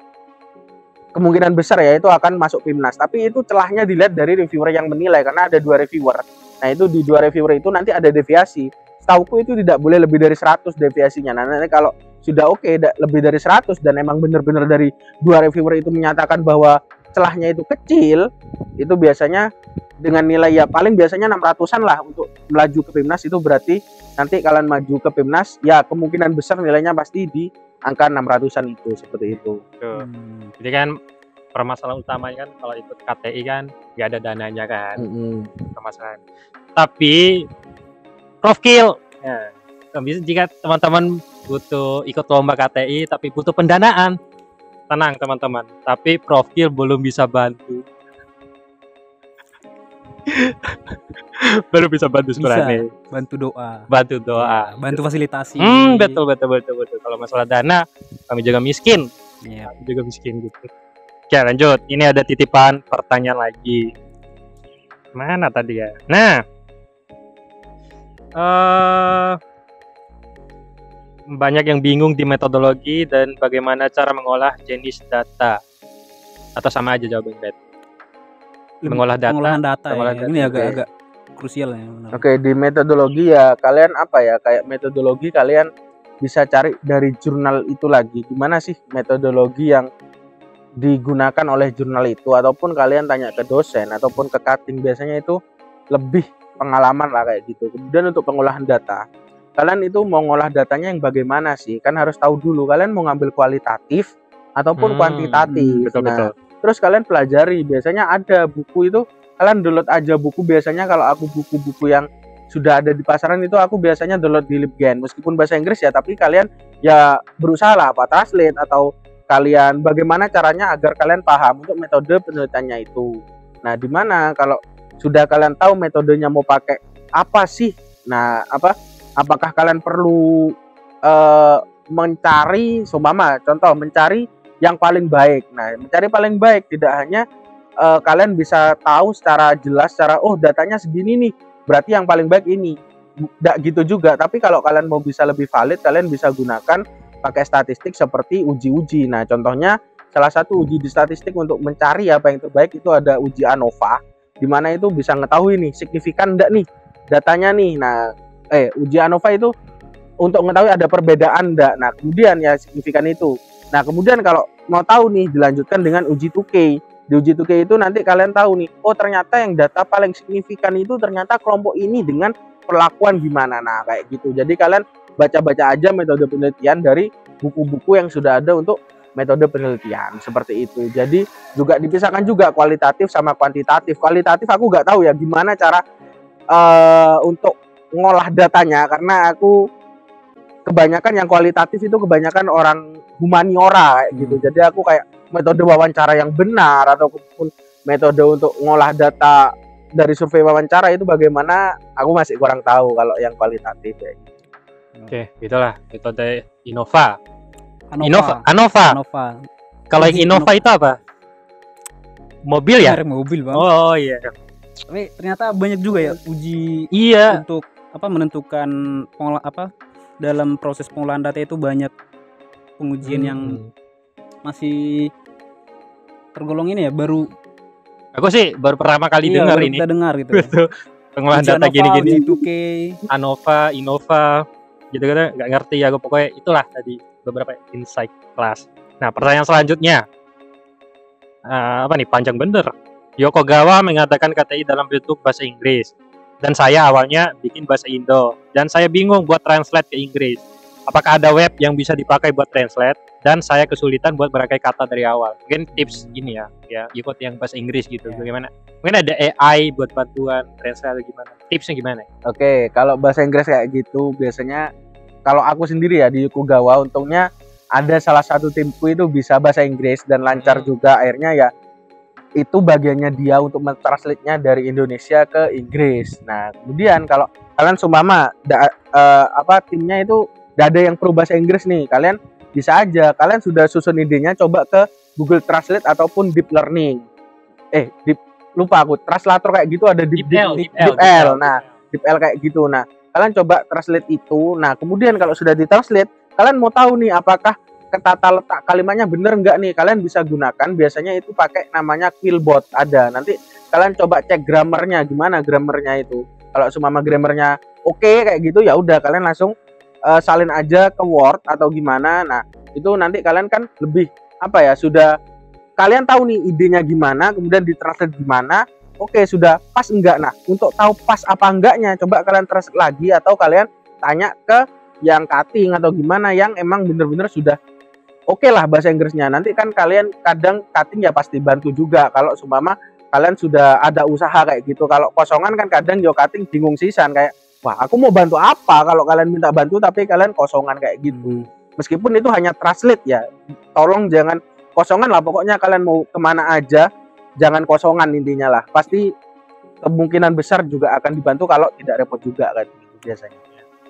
kemungkinan besar ya itu akan masuk PIMNAS. Tapi itu celahnya dilihat dari reviewer yang menilai, karena ada 2 reviewer. Nah itu di 2 reviewer itu nanti ada deviasi. Setauku itu tidak boleh lebih dari 100 deviasinya. Nah nanti kalau sudah lebih dari 100 dan emang benar-benar dari 2 reviewer itu menyatakan bahwa celahnya itu kecil, itu biasanya dengan nilai ya paling biasanya 600-an lah untuk melaju ke PIMNAS. Itu berarti nanti kalian maju ke PIMNAS ya kemungkinan besar nilainya pasti di angka 600-an itu, seperti itu. Jadi kan permasalahan utamanya kan kalau ikut KTI kan nggak ada dananya kan, permasalahan. Tapi Profil ya, jika teman-teman butuh ikut lomba KTI tapi butuh pendanaan, tenang teman-teman, tapi Profil belum bisa bantu. Baru bisa bantu sebenarnya. Bantu doa, bantu fasilitasi. Betul. Kalau masalah dana kami juga miskin. Kami juga miskin gitu. Oke lanjut, ini ada titipan pertanyaan lagi. Mana tadi ya? Nah, banyak yang bingung di metodologi dan bagaimana cara mengolah jenis data. Atau sama aja jawabannya? Pengolahan data ya. Ini agak krusial ya. Oke, di metodologi ya kalian kayak metodologi kalian bisa cari dari jurnal itu lagi. Gimana sih metodologi yang digunakan oleh jurnal itu, ataupun kalian tanya ke dosen ataupun ke cutting, biasanya itu lebih pengalaman lah kayak gitu. Kemudian untuk pengolahan data, kalian itu mau ngolah datanya yang bagaimana sih? Kan harus tahu dulu kalian mau ngambil kualitatif ataupun kuantitatif. Betul. Terus kalian pelajari, biasanya ada buku itu, kalian download aja buku. Biasanya kalau aku buku-buku yang sudah ada di pasaran itu aku biasanya download di LibGen, meskipun bahasa Inggris ya, tapi kalian ya berusaha lah translate atau kalian bagaimana caranya agar kalian paham untuk metode penelitiannya itu. Nah, dimana kalau sudah kalian tahu metodenya mau pakai apa sih? Nah, apakah kalian perlu mencari contoh mencari yang paling baik. Nah, mencari paling baik tidak hanya kalian bisa tahu secara jelas, secara oh datanya segini nih, berarti yang paling baik ini. Nggak gitu juga, tapi kalau kalian mau bisa lebih valid, kalian bisa gunakan pakai statistik seperti uji-uji. Nah, contohnya salah satu uji di statistik untuk mencari apa yang terbaik itu ada uji ANOVA, di mana itu bisa ngetahui nih signifikan enggak nih datanya nih. Nah, uji ANOVA itu untuk mengetahui ada perbedaan enggak. Nah, kemudian ya signifikan itu. Nah, kemudian kalau mau tahu nih dilanjutkan dengan uji 2K. Di uji 2K itu nanti kalian tahu nih, oh ternyata yang data paling signifikan itu ternyata kelompok ini dengan perlakuan gimana. Nah, kayak gitu. Jadi kalian baca-baca aja metode penelitian dari buku-buku yang sudah ada untuk metode penelitian seperti itu. Jadi juga dipisahkan juga kualitatif sama kuantitatif. Kualitatif aku nggak tahu ya gimana cara untuk ngolah datanya, karena aku kebanyakan yang kualitatif itu kebanyakan orang humaniora kayak gitu. Jadi aku kayak metode wawancara yang benar ataupun metode untuk ngolah data dari survei wawancara itu bagaimana, aku masih kurang tahu kalau yang kualitatif ya. Oke, itulah metode ANOVA. ANOVA. ANOVA. Kalau yang ANOVA itu apa? Mobil ya? Merek mobil, Bang. Oh iya. Tapi ternyata banyak juga ya uji Iya. untuk menentukan dalam proses pengolahan data itu banyak pengujian yang masih tergolong ini ya, baru Aku sih baru pertama kali dengar ini. Kita dengar gitu. Betul. Pengolahan Uji data ANOVA, gini-gini. uji 2K. ANOVA, INOVA, gitu-gitu nggak ngerti aku, pokoknya itulah tadi beberapa insight kelas. Nah, pertanyaan selanjutnya, apa nih, panjang bener. Yokogawa mengatakan KTI dalam bentuk bahasa Inggris, dan saya awalnya bikin bahasa Indo, dan saya bingung buat translate ke Inggris. Apakah ada web yang bisa dipakai buat translate? Dan saya kesulitan buat merangkai kata dari awal. Mungkin tips gini ya ikut yang bahasa Inggris gitu. Bagaimana? Mungkin ada AI buat bantuan translate atau gimana? Tipsnya gimana? Oke, kalau bahasa Inggris kayak gitu biasanya kalau aku sendiri ya di Yokogawa, untungnya ada salah satu timku itu bisa bahasa Inggris dan lancar juga, akhirnya ya itu bagiannya dia untuk mentranslate-nya dari Indonesia ke Inggris. Nah, kemudian kalau kalian seumpama timnya itu tidak ada yang perlu bahasa Inggris nih, kalian bisa aja, kalian sudah susun idenya, coba ke Google Translate ataupun Deep Learning. Lupa aku, translator kayak gitu ada DeepL. Nah, DeepL kayak gitu. Nah, kalian coba translate itu. Nah, kemudian kalau sudah ditranslate, kalian mau tahu nih apakah tata letak kalimatnya bener nggak nih, kalian bisa gunakan, biasanya itu pakai namanya Quillbot ada. Nanti kalian coba cek grammarnya, gimana grammarnya itu. Kalau seumpama grammarnya oke kayak gitu, ya udah kalian langsung salin aja ke Word atau gimana. Nah, itu nanti kalian kan lebih sudah kalian tahu nih idenya gimana, kemudian ditranslate gimana. Oke, sudah pas enggak. Nah, untuk tahu pas apa enggaknya, coba kalian translate lagi atau kalian tanya ke yang cutting atau gimana yang emang bener-bener sudah oke lah bahasa Inggrisnya. Nanti kan kalian kadang cutting ya pasti bantu juga kalau seumpama kalian sudah ada usaha kayak gitu. Kalau kosongan kan kadang yo cutting bingung sisan, kayak wah aku mau bantu apa kalau kalian minta bantu tapi kalian kosongan kayak gitu. Meskipun itu hanya translate ya, tolong jangan kosongan lah, pokoknya kalian mau kemana aja jangan kosongan intinya lah. Pasti kemungkinan besar juga akan dibantu kalau tidak repot juga kan gitu biasanya.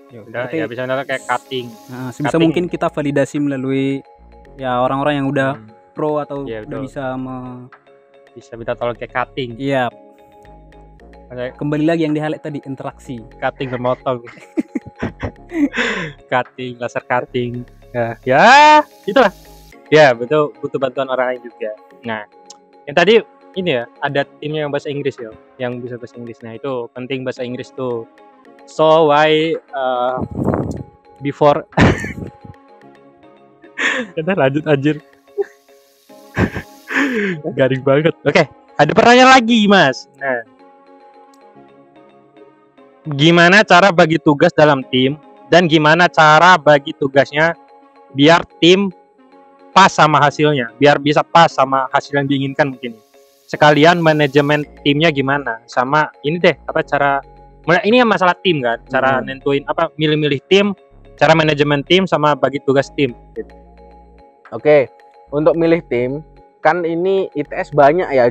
Ya udah, ya bisa kayak cutting. Nah, sebisa mungkin kita validasi melalui ya orang-orang yang udah pro atau udah bisa minta tolong kayak cutting. Iya. Kembali lagi yang di highlight tadi, interaksi. Cutting memotong. Cutting, laser cutting. Ya, itulah. Ya, betul, butuh bantuan orang lain juga. Nah, yang tadi ini ya, ada timnya yang bahasa Inggris ya, yang bisa bahasa Inggris. Nah, itu penting bahasa Inggris tuh. So why before kita lanjut anjir. Garing banget. Oke, ada pertanyaan lagi, Mas. Nah, gimana cara bagi tugas dalam tim dan gimana cara bagi tugasnya biar tim pas sama hasilnya, biar bisa pas sama hasil yang diinginkan mungkin. Sekalian manajemen timnya gimana, sama ini deh cara ini yang masalah tim kan, cara nentuin milih-milih tim, cara manajemen tim sama bagi tugas tim gitu. Oke, untuk milih tim kan ini ITS banyak ya,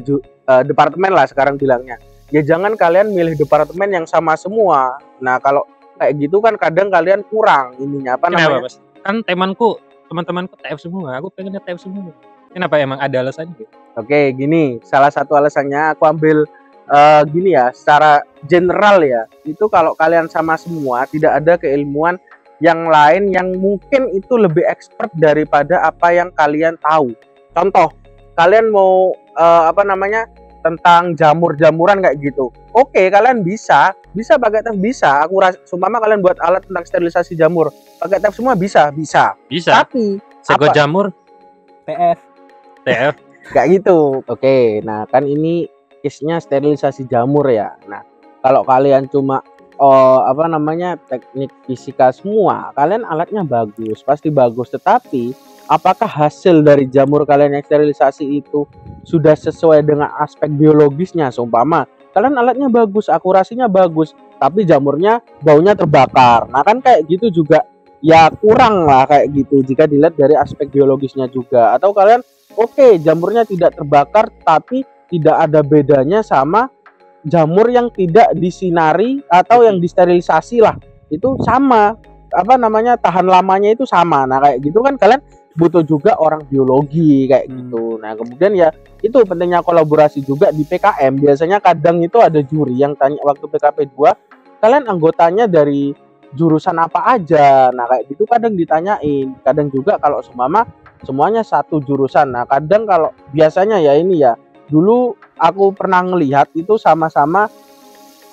departemen lah sekarang bilangnya. Ya jangan kalian milih departemen yang sama semua. Nah, kalau kayak gitu kan kadang kalian kurang ininya namanya? Mas? Kan temanku, teman-temanku TF semua, aku pengennya TF semua. Kenapa emang ada alasannya? Oke, gini, salah satu alasannya aku ambil gini ya, secara general ya. Itu kalau kalian sama semua, tidak ada keilmuan yang lain yang mungkin itu lebih expert daripada apa yang kalian tahu. Contoh, kalian mau tentang jamur-jamuran kayak gitu. Oke, kalian bisa pakai tes, bisa. Sumpama kalian buat alat tentang sterilisasi jamur, pakai tes semua bisa. Bisa. Tapi Sego jamur TF. kayak gitu. Oke, nah kan ini case-nya sterilisasi jamur ya. Nah, kalau kalian cuma teknik fisika semua, kalian alatnya bagus, pasti bagus. Tetapi apakah hasil dari jamur kalian yang sterilisasi itu sudah sesuai dengan aspek biologisnya? Seumpama kalian alatnya bagus, akurasinya bagus, tapi jamurnya baunya terbakar. Nah, kan kayak gitu juga ya kurang lah kayak gitu jika dilihat dari aspek biologisnya juga. Atau kalian oke, jamurnya tidak terbakar tapi tidak ada bedanya sama jamur yang tidak disinari atau yang disterilisasi lah. Itu sama, tahan lamanya itu sama. Nah, kayak gitu kan kalian butuh juga orang biologi kayak gitu. Nah, kemudian ya itu pentingnya kolaborasi juga di PKM. Biasanya kadang itu ada juri yang tanya waktu PKP 2, kalian anggotanya dari jurusan apa aja. Nah, kayak gitu kadang ditanyain. Kadang juga kalau semuanya satu jurusan. Nah, kadang kalau biasanya ya ini ya, dulu aku pernah ngelihat itu sama-sama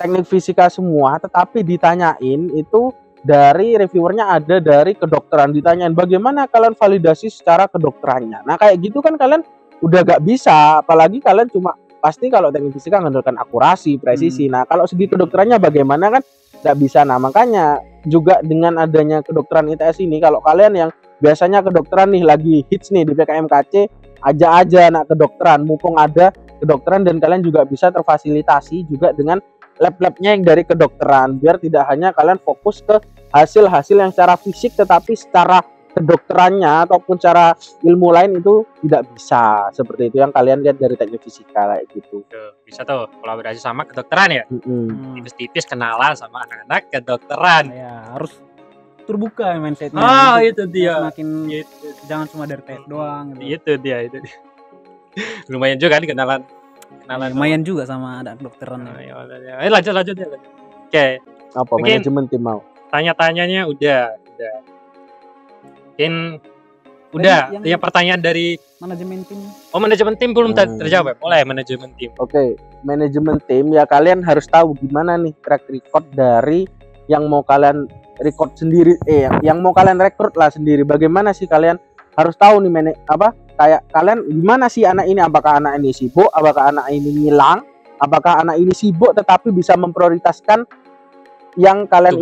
teknik fisika semua, tetapi ditanyain itu dari reviewernya ada dari kedokteran, ditanyain bagaimana kalian validasi secara kedokterannya. Nah, kayak gitu kan kalian udah gak bisa, apalagi kalian cuma pasti kalau teknik fisika mengandalkan akurasi, presisi. Nah, kalau segi kedokterannya bagaimana kan gak bisa. Nah, makanya juga dengan adanya kedokteran ITS ini, kalau kalian yang biasanya kedokteran nih lagi hits nih di PKMKC, aja anak kedokteran, mumpung ada kedokteran dan kalian juga bisa terfasilitasi juga dengan lab-labnya yang dari kedokteran, biar tidak hanya kalian fokus ke hasil-hasil yang secara fisik, tetapi secara kedokterannya ataupun cara ilmu lain itu tidak bisa. Seperti itu yang kalian lihat dari teknik fisika kayak gitu. Bisa tuh kolaborasi sama kedokteran ya. Tipis-tipis kenalan sama anak-anak kedokteran. Ya, harus terbuka mindsetnya. Itu dia. Semakin jangan cuma dari tes doang gitu. Itu dia. Lumayan juga nih kenalan. Lumayan juga sama anak kedokteran. Lanjut ya. Oke. Apa mungkin manajemen tim mau? Tanya-tanyanya udah. Mungkin udah. Yang pertanyaan dari manajemen tim. Manajemen tim belum terjawab. Mulai manajemen tim. Oke, manajemen tim ya kalian harus tahu gimana nih track record dari yang mau kalian record sendiri, yang mau kalian rekrut lah sendiri. Bagaimana sih kalian harus tahu nih kayak kalian gimana sih anak ini, apakah anak ini sibuk, apakah anak ini ngilang, apakah anak ini sibuk tetapi bisa memprioritaskan yang kalian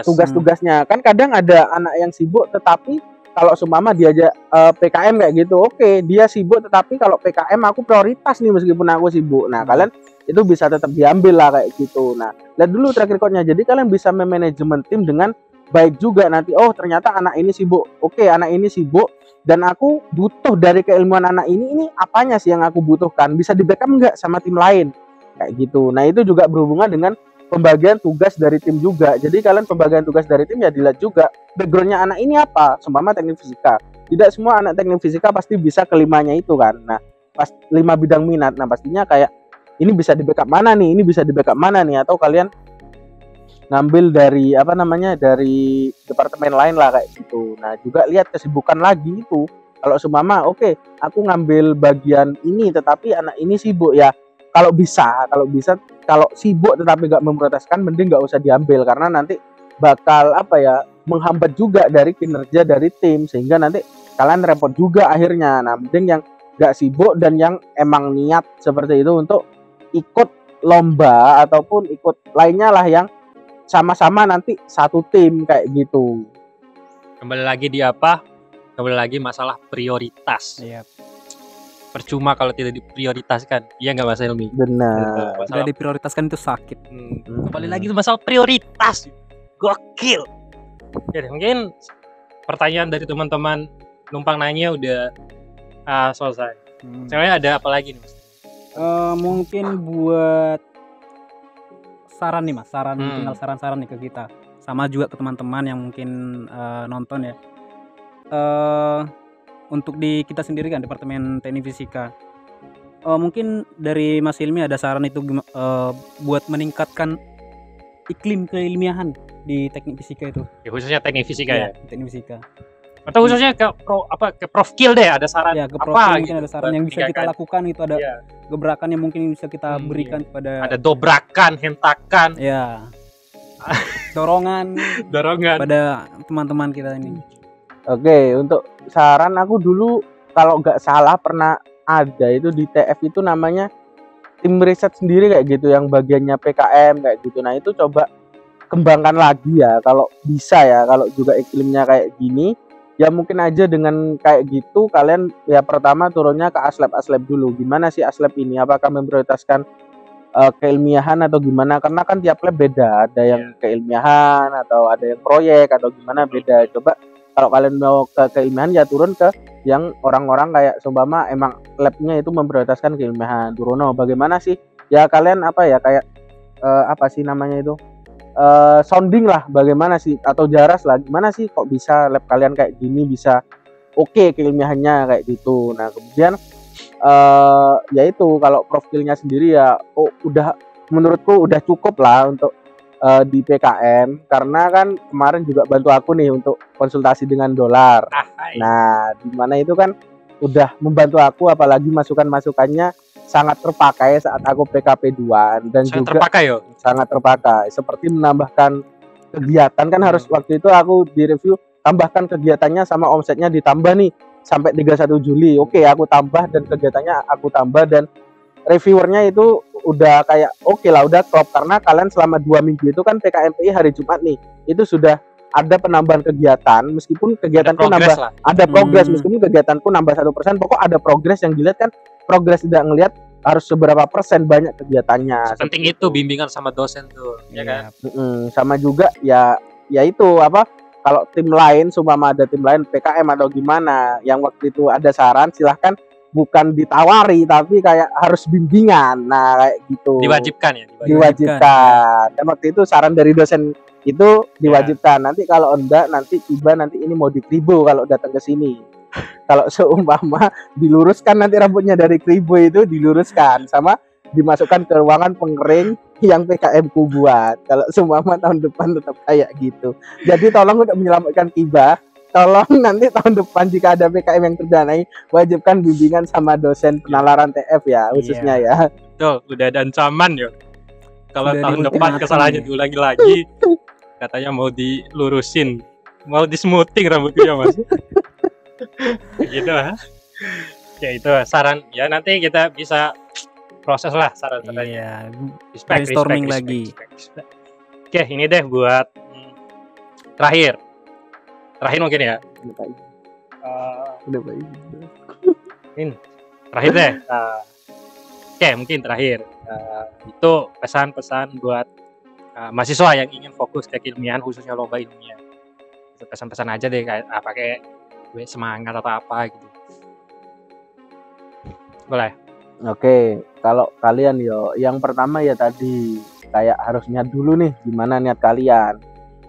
tugas-tugasnya. Kan kadang ada anak yang sibuk tetapi kalau seumpama diajak PKM kayak gitu, oke, dia sibuk tetapi kalau PKM aku prioritas nih meskipun aku sibuk. Nah, kalian itu bisa tetap diambil lah kayak gitu. Nah, lihat dulu track recordnya. Jadi kalian bisa memanajemen tim dengan baik juga nanti. Oh, ternyata anak ini sibuk. Oke, anak ini sibuk dan aku butuh dari keilmuan anak ini apanya sih yang aku butuhkan? Bisa di backup nggak sama tim lain? Kayak gitu. Nah, itu juga berhubungan dengan pembagian tugas dari tim juga. Jadi kalian pembagian tugas dari tim ya dilihat juga backgroundnya anak ini apa. Seumpama teknik fisika, tidak semua anak teknik fisika pasti bisa kelimanya itu kan. Nah, pas 5 bidang minat, nah pastinya kayak ini bisa di backup mana nih, ini bisa di backup mana nih, atau kalian ngambil dari dari departemen lain lah kayak gitu. Nah, juga lihat kesibukan lagi itu. Kalau seumpama oke, aku ngambil bagian ini tetapi anak ini sibuk ya. Kalau kalau sibuk tetapi nggak memprioritaskan, mending nggak usah diambil karena nanti bakal menghambat juga dari kinerja dari tim, sehingga nanti kalian repot juga akhirnya. Nah, mending yang nggak sibuk dan yang emang niat seperti itu untuk ikut lomba ataupun ikut lainnya lah yang sama-sama nanti satu tim kayak gitu. Kembali lagi masalah prioritas. Iya. Percuma kalau tidak diprioritaskan. Iya nggak Mas Helmi? Benar. Tidak diprioritaskan itu sakit. Kembali lagi itu masalah prioritas. Gokil. Jadi mungkin pertanyaan dari teman-teman numpang nanya udah selesai. Sebenarnya ada apa lagi nih Mas? Mungkin buat saran nih Mas, tinggal saran-saran nih ke kita. Sama juga ke teman-teman yang mungkin nonton ya. untuk di kita sendiri kan Departemen Teknik Fisika. Mungkin dari Mas Hilmi ada saran itu buat meningkatkan iklim keilmiahan di teknik fisika itu. Ya, khususnya teknik fisika ya. Teknik fisika. Atau khususnya ke Prof Kil deh, ada saran Ya, ke apa mungkin gitu ada saran yang bisa kita lakukan itu, ada Iya. gebrakan yang mungkin bisa kita berikan kepada Ada dobrakan, hentakan, ya dorongan pada teman-teman kita ini. Oke, untuk saran aku dulu kalau nggak salah pernah ada itu di TF itu namanya tim riset sendiri kayak gitu yang bagiannya PKM kayak gitu. Nah itu coba kembangkan lagi ya kalau bisa ya, kalau juga iklimnya kayak gini ya mungkin aja dengan kayak gitu kalian ya pertama turunnya ke aslab dulu. Gimana sih aslab ini, apakah memprioritaskan keilmiahan atau gimana, karena kan tiap lab beda, ada yang keilmiahan atau ada yang proyek atau gimana beda. Coba kalau kalian mau ke keilmiahan ya turun ke yang orang-orang kayak seumpama emang labnya itu memprioritaskan keilmiahan. Turono bagaimana sih ya kalian apa ya kayak apa sih namanya itu sounding lah, bagaimana sih atau jaras lah, gimana sih kok bisa lab kalian kayak gini bisa oke keilmiahannya kayak gitu. Nah kemudian ya itu kalau profilnya sendiri ya udah menurutku udah cukup lah untuk di PKM, karena kan kemarin juga bantu aku nih untuk konsultasi dengan dolar. Nah di mana itu kan udah membantu aku, apalagi masukannya sangat terpakai saat aku PKP 2 dan sangat juga terpakai yo. Sangat terpakai, seperti menambahkan kegiatan kan harus waktu itu aku di review tambahkan kegiatannya sama omsetnya ditambah nih sampai 31 Juli. Oke, aku tambah dan kegiatannya aku tambah dan reviewernya itu udah kayak oke lah, udah klop, karena kalian selama 2 minggu itu kan PKMPI hari Jumat nih itu sudah ada penambahan kegiatan, meskipun kegiatanku nambah ada progres, meskipun kegiatanku nambah 1%, pokok ada progres yang dilihat kan, progres tidak ngelihat harus seberapa persen banyak kegiatannya. Penting itu bimbingan sama dosen tuh, ya kan? Sama juga ya itu apa, kalau tim lain, seumpama ada tim lain PKM atau gimana yang waktu itu ada saran, silahkan bukan ditawari tapi kayak harus bimbingan. Nah kayak gitu diwajibkan ya, diwajibkan. Dan waktu itu saran dari dosen itu diwajibkan. Nanti kalau enggak nanti tiba nanti ini mau dikribo kalau datang ke sini. Kalau seumpama diluruskan nanti rambutnya dari kribo itu diluruskan sama dimasukkan ke ruangan pengering yang PKM ku buat. Kalau seumpama tahun depan tetap kayak gitu. Jadi tolong untuk menyelamatkan Kibah, tolong nanti tahun depan jika ada PKM yang terdanai, wajibkan bimbingan sama dosen penalaran TF ya, khususnya ya. Tuh, udah ada ancaman yo. Kalau tahun depan kesalahannya diulangi lagi, katanya mau dilurusin, mau di-smoothing rambutnya Mas. Gitu lah. Ya itu saran ya, nanti kita bisa proses lah saran-sarannya. Iya, brainstorming lagi. Oke, ini deh buat terakhir mungkin ya. Udah baik. Ini terakhir deh. Oke, mungkin terakhir itu pesan-pesan buat mahasiswa yang ingin fokus ke keilmiahan, khususnya lomba ilmiah. Pesan-pesan aja deh, kayak pakai semangat atau apa gitu. Boleh. Oke, kalau kalian yang pertama ya tadi kayak harus niat dulu nih, gimana niat kalian.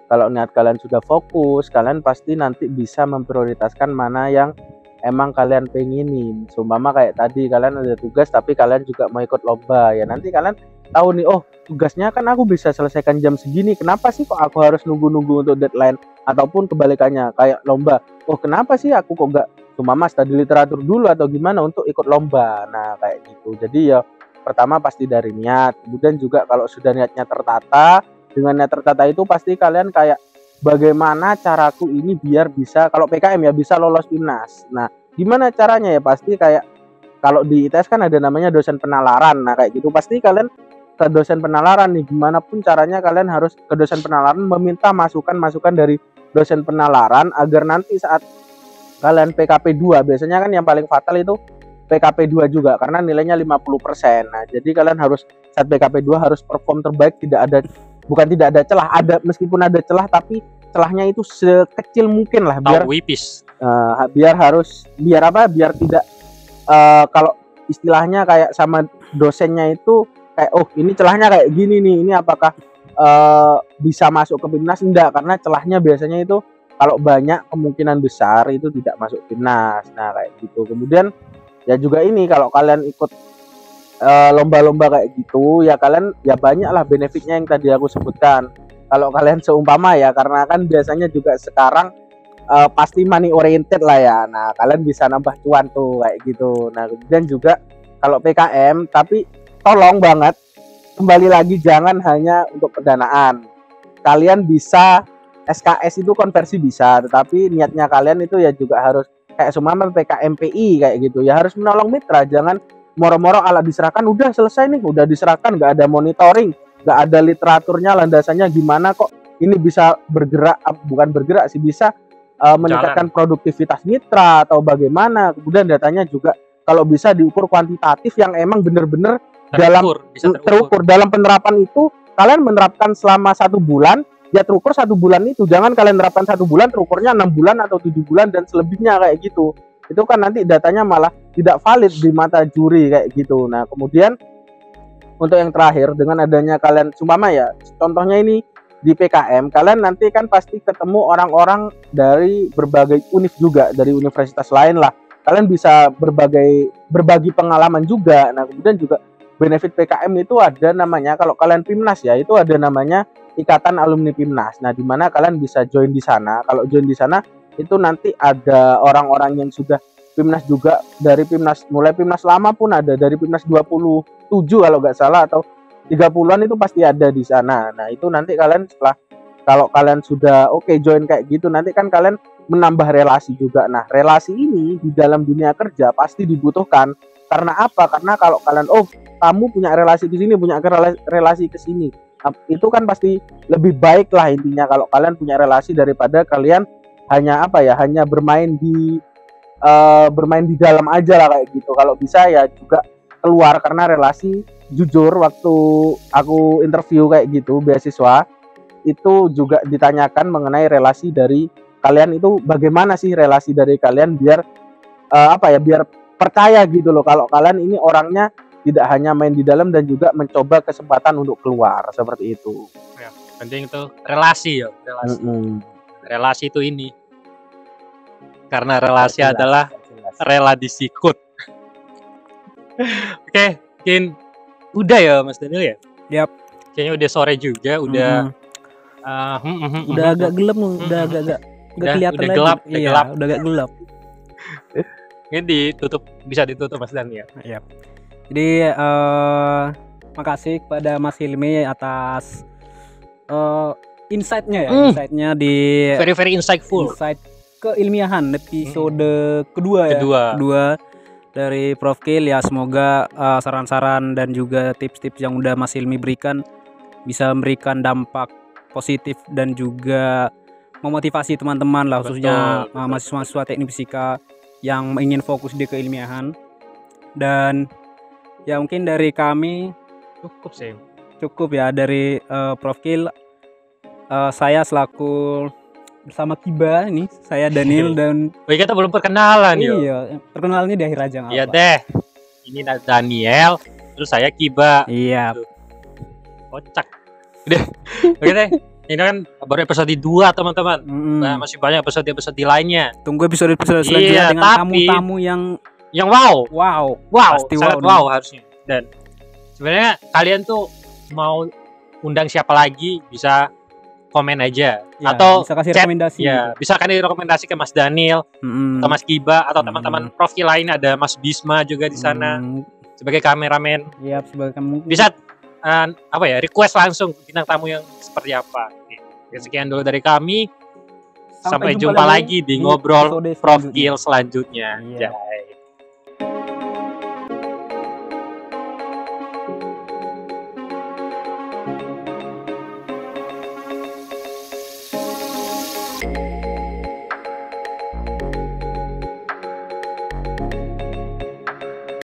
Kalau niat kalian sudah fokus, kalian pasti nanti bisa memprioritaskan mana yang emang kalian pengenin. Seumpama kayak tadi kalian ada tugas tapi kalian juga mau ikut lomba, ya nanti kalian tahu nih, oh tugasnya kan aku bisa selesaikan jam segini, kenapa sih kok aku harus nunggu untuk deadline, ataupun kebalikannya kayak lomba, oh kenapa sih aku kok nggak seumpama studi literatur dulu atau gimana untuk ikut lomba. Nah kayak gitu. Jadi ya pertama pasti dari niat, kemudian juga kalau sudah niatnya tertata, dengan niat tertata itu pasti kalian kayak bagaimana caraku ini biar bisa, kalau PKM ya bisa lolos PIMNAS. Nah gimana caranya ya, pasti kayak kalau di ITS kan ada namanya dosen penalaran. Nah kayak gitu pasti kalian ke dosen penalaran nih, gimana pun caranya kalian harus ke dosen penalaran meminta masukan dari dosen penalaran, agar nanti saat kalian PKP 2, biasanya kan yang paling fatal itu PKP 2 juga karena nilainya 50%. Nah jadi kalian harus saat PKP 2 harus perform terbaik, tidak ada celah, ada meskipun ada celah tapi celahnya itu sekecil mungkin lah, biar biar tidak kalau istilahnya kayak sama dosennya itu kayak oh ini celahnya kayak gini nih, ini apakah bisa masuk ke PIMNAS, enggak, karena celahnya biasanya itu kalau banyak kemungkinan besar itu tidak masuk timnas. Nah kayak gitu. Kemudian ya juga ini kalau kalian ikut lomba-lomba kayak gitu ya kalian ya banyak lah benefitnya yang tadi aku sebutkan. Kalau kalian seumpama ya, karena kan biasanya juga sekarang pasti money oriented lah ya. Nah kalian bisa nambah cuan tuh kayak gitu. Nah kemudian juga kalau PKM, tapi tolong banget kembali lagi jangan hanya untuk pendanaan. Kalian bisa SKS itu konversi bisa, tetapi niatnya kalian itu ya juga harus kayak seumpama PKMPI kayak gitu ya, harus menolong mitra. Jangan moro-moro alat diserahkan udah selesai nih, udah diserahkan nggak ada monitoring, nggak ada literaturnya landasannya gimana kok ini bisa bergerak, bukan bergerak sih, bisa meningkatkan produktivitas mitra atau bagaimana. Kemudian datanya juga kalau bisa diukur kuantitatif yang emang bener-bener dalam terukur dalam penerapan itu. Kalian menerapkan selama 1 bulan ya terukur 1 bulan itu, jangan kalian terapkan 1 bulan terukurnya 6 bulan atau 7 bulan dan selebihnya kayak gitu. Itu kan nanti datanya malah tidak valid di mata juri kayak gitu. Nah kemudian untuk yang terakhir, dengan adanya kalian sumpama ya, contohnya ini di PKM, kalian nanti kan pasti ketemu orang-orang dari berbagai univ juga, dari universitas lain lah. Kalian bisa berbagi pengalaman juga. Nah kemudian juga benefit PKM itu ada namanya, kalau kalian PIMNAS ya, itu ada namanya Ikatan Alumni PIMNAS. Nah, di mana kalian bisa join di sana. Kalau join di sana itu nanti ada orang-orang yang sudah PIMNAS juga, dari PIMNAS mulai PIMNAS lama pun ada, dari PIMNAS 27 kalau nggak salah atau 30-an itu pasti ada di sana. Nah, itu nanti kalian setelah kalau kalian sudah join kayak gitu, nanti kan kalian menambah relasi juga. Nah, relasi ini di dalam dunia kerja pasti dibutuhkan. Karena apa? Karena kalau kalian kamu punya relasi ke sini, punya relasi ke sini, itu kan pasti lebih baik lah intinya kalau kalian punya relasi daripada kalian hanya hanya bermain di dalam aja lah kayak gitu. Kalau bisa ya juga keluar, karena relasi, jujur waktu aku interview kayak gitu beasiswa itu juga ditanyakan mengenai relasi dari kalian, itu bagaimana sih relasi dari kalian biar biar percaya gitu loh kalau kalian ini orangnya tidak hanya main di dalam dan juga mencoba kesempatan untuk keluar, seperti itu. Ya, penting itu relasi ya, relasi. Relasi itu ini. Karena relasi adalah rela disikut. Oke, mungkin udah ya Mas Daniel ya? Yap. Kayaknya udah sore juga, udah udah agak gelap nih, udah agak kelihatan lagi. Gelap, iya, udah agak gelap. Ini bisa ditutup Mas Daniel. Yap. Jadi makasih kepada Mas Hilmi atas insight-nya ya, insight-nya di very insightful. Insight keilmiahan episode kedua dari Prof Kil ya. Semoga saran-saran dan juga tips-tips yang udah Mas Hilmi berikan bisa memberikan dampak positif dan juga memotivasi teman-teman lah, khususnya mahasiswa teknik fisika yang ingin fokus di keilmiahan. Dan ya mungkin dari kami cukup ya dari Prof Kil. Saya selaku bersama Kiba ini, saya Daniel dan kita belum perkenalan yo. Iya, perkenalannya di akhir aja nggak iya apa. Deh. Ini Daniel, terus saya Kiba. Iya. Kocak. Udah. Oke deh. Ini kan baru episode 2 teman-teman. Nah, masih banyak episode lainnya. Tunggu episode selanjutnya dengan tamu-tamu yang wow. Pasti sangat wow harusnya. Dan sebenarnya kalian tuh mau undang siapa lagi bisa komen aja ya, atau bisa kasih chat, rekomendasi. Ya, gitu. Bisa kasih rekomendasi ke Mas Daniel, atau Mas Kiba atau teman-teman profil lain, ada Mas Bisma juga di sana sebagai kameramen. Iya, sebagai kamu. Bisa request langsung bintang tamu yang seperti apa. Oke, sekian dulu dari kami. Sampai jumpa lagi di ngobrol Prof Kil selanjutnya. Iya. Jai.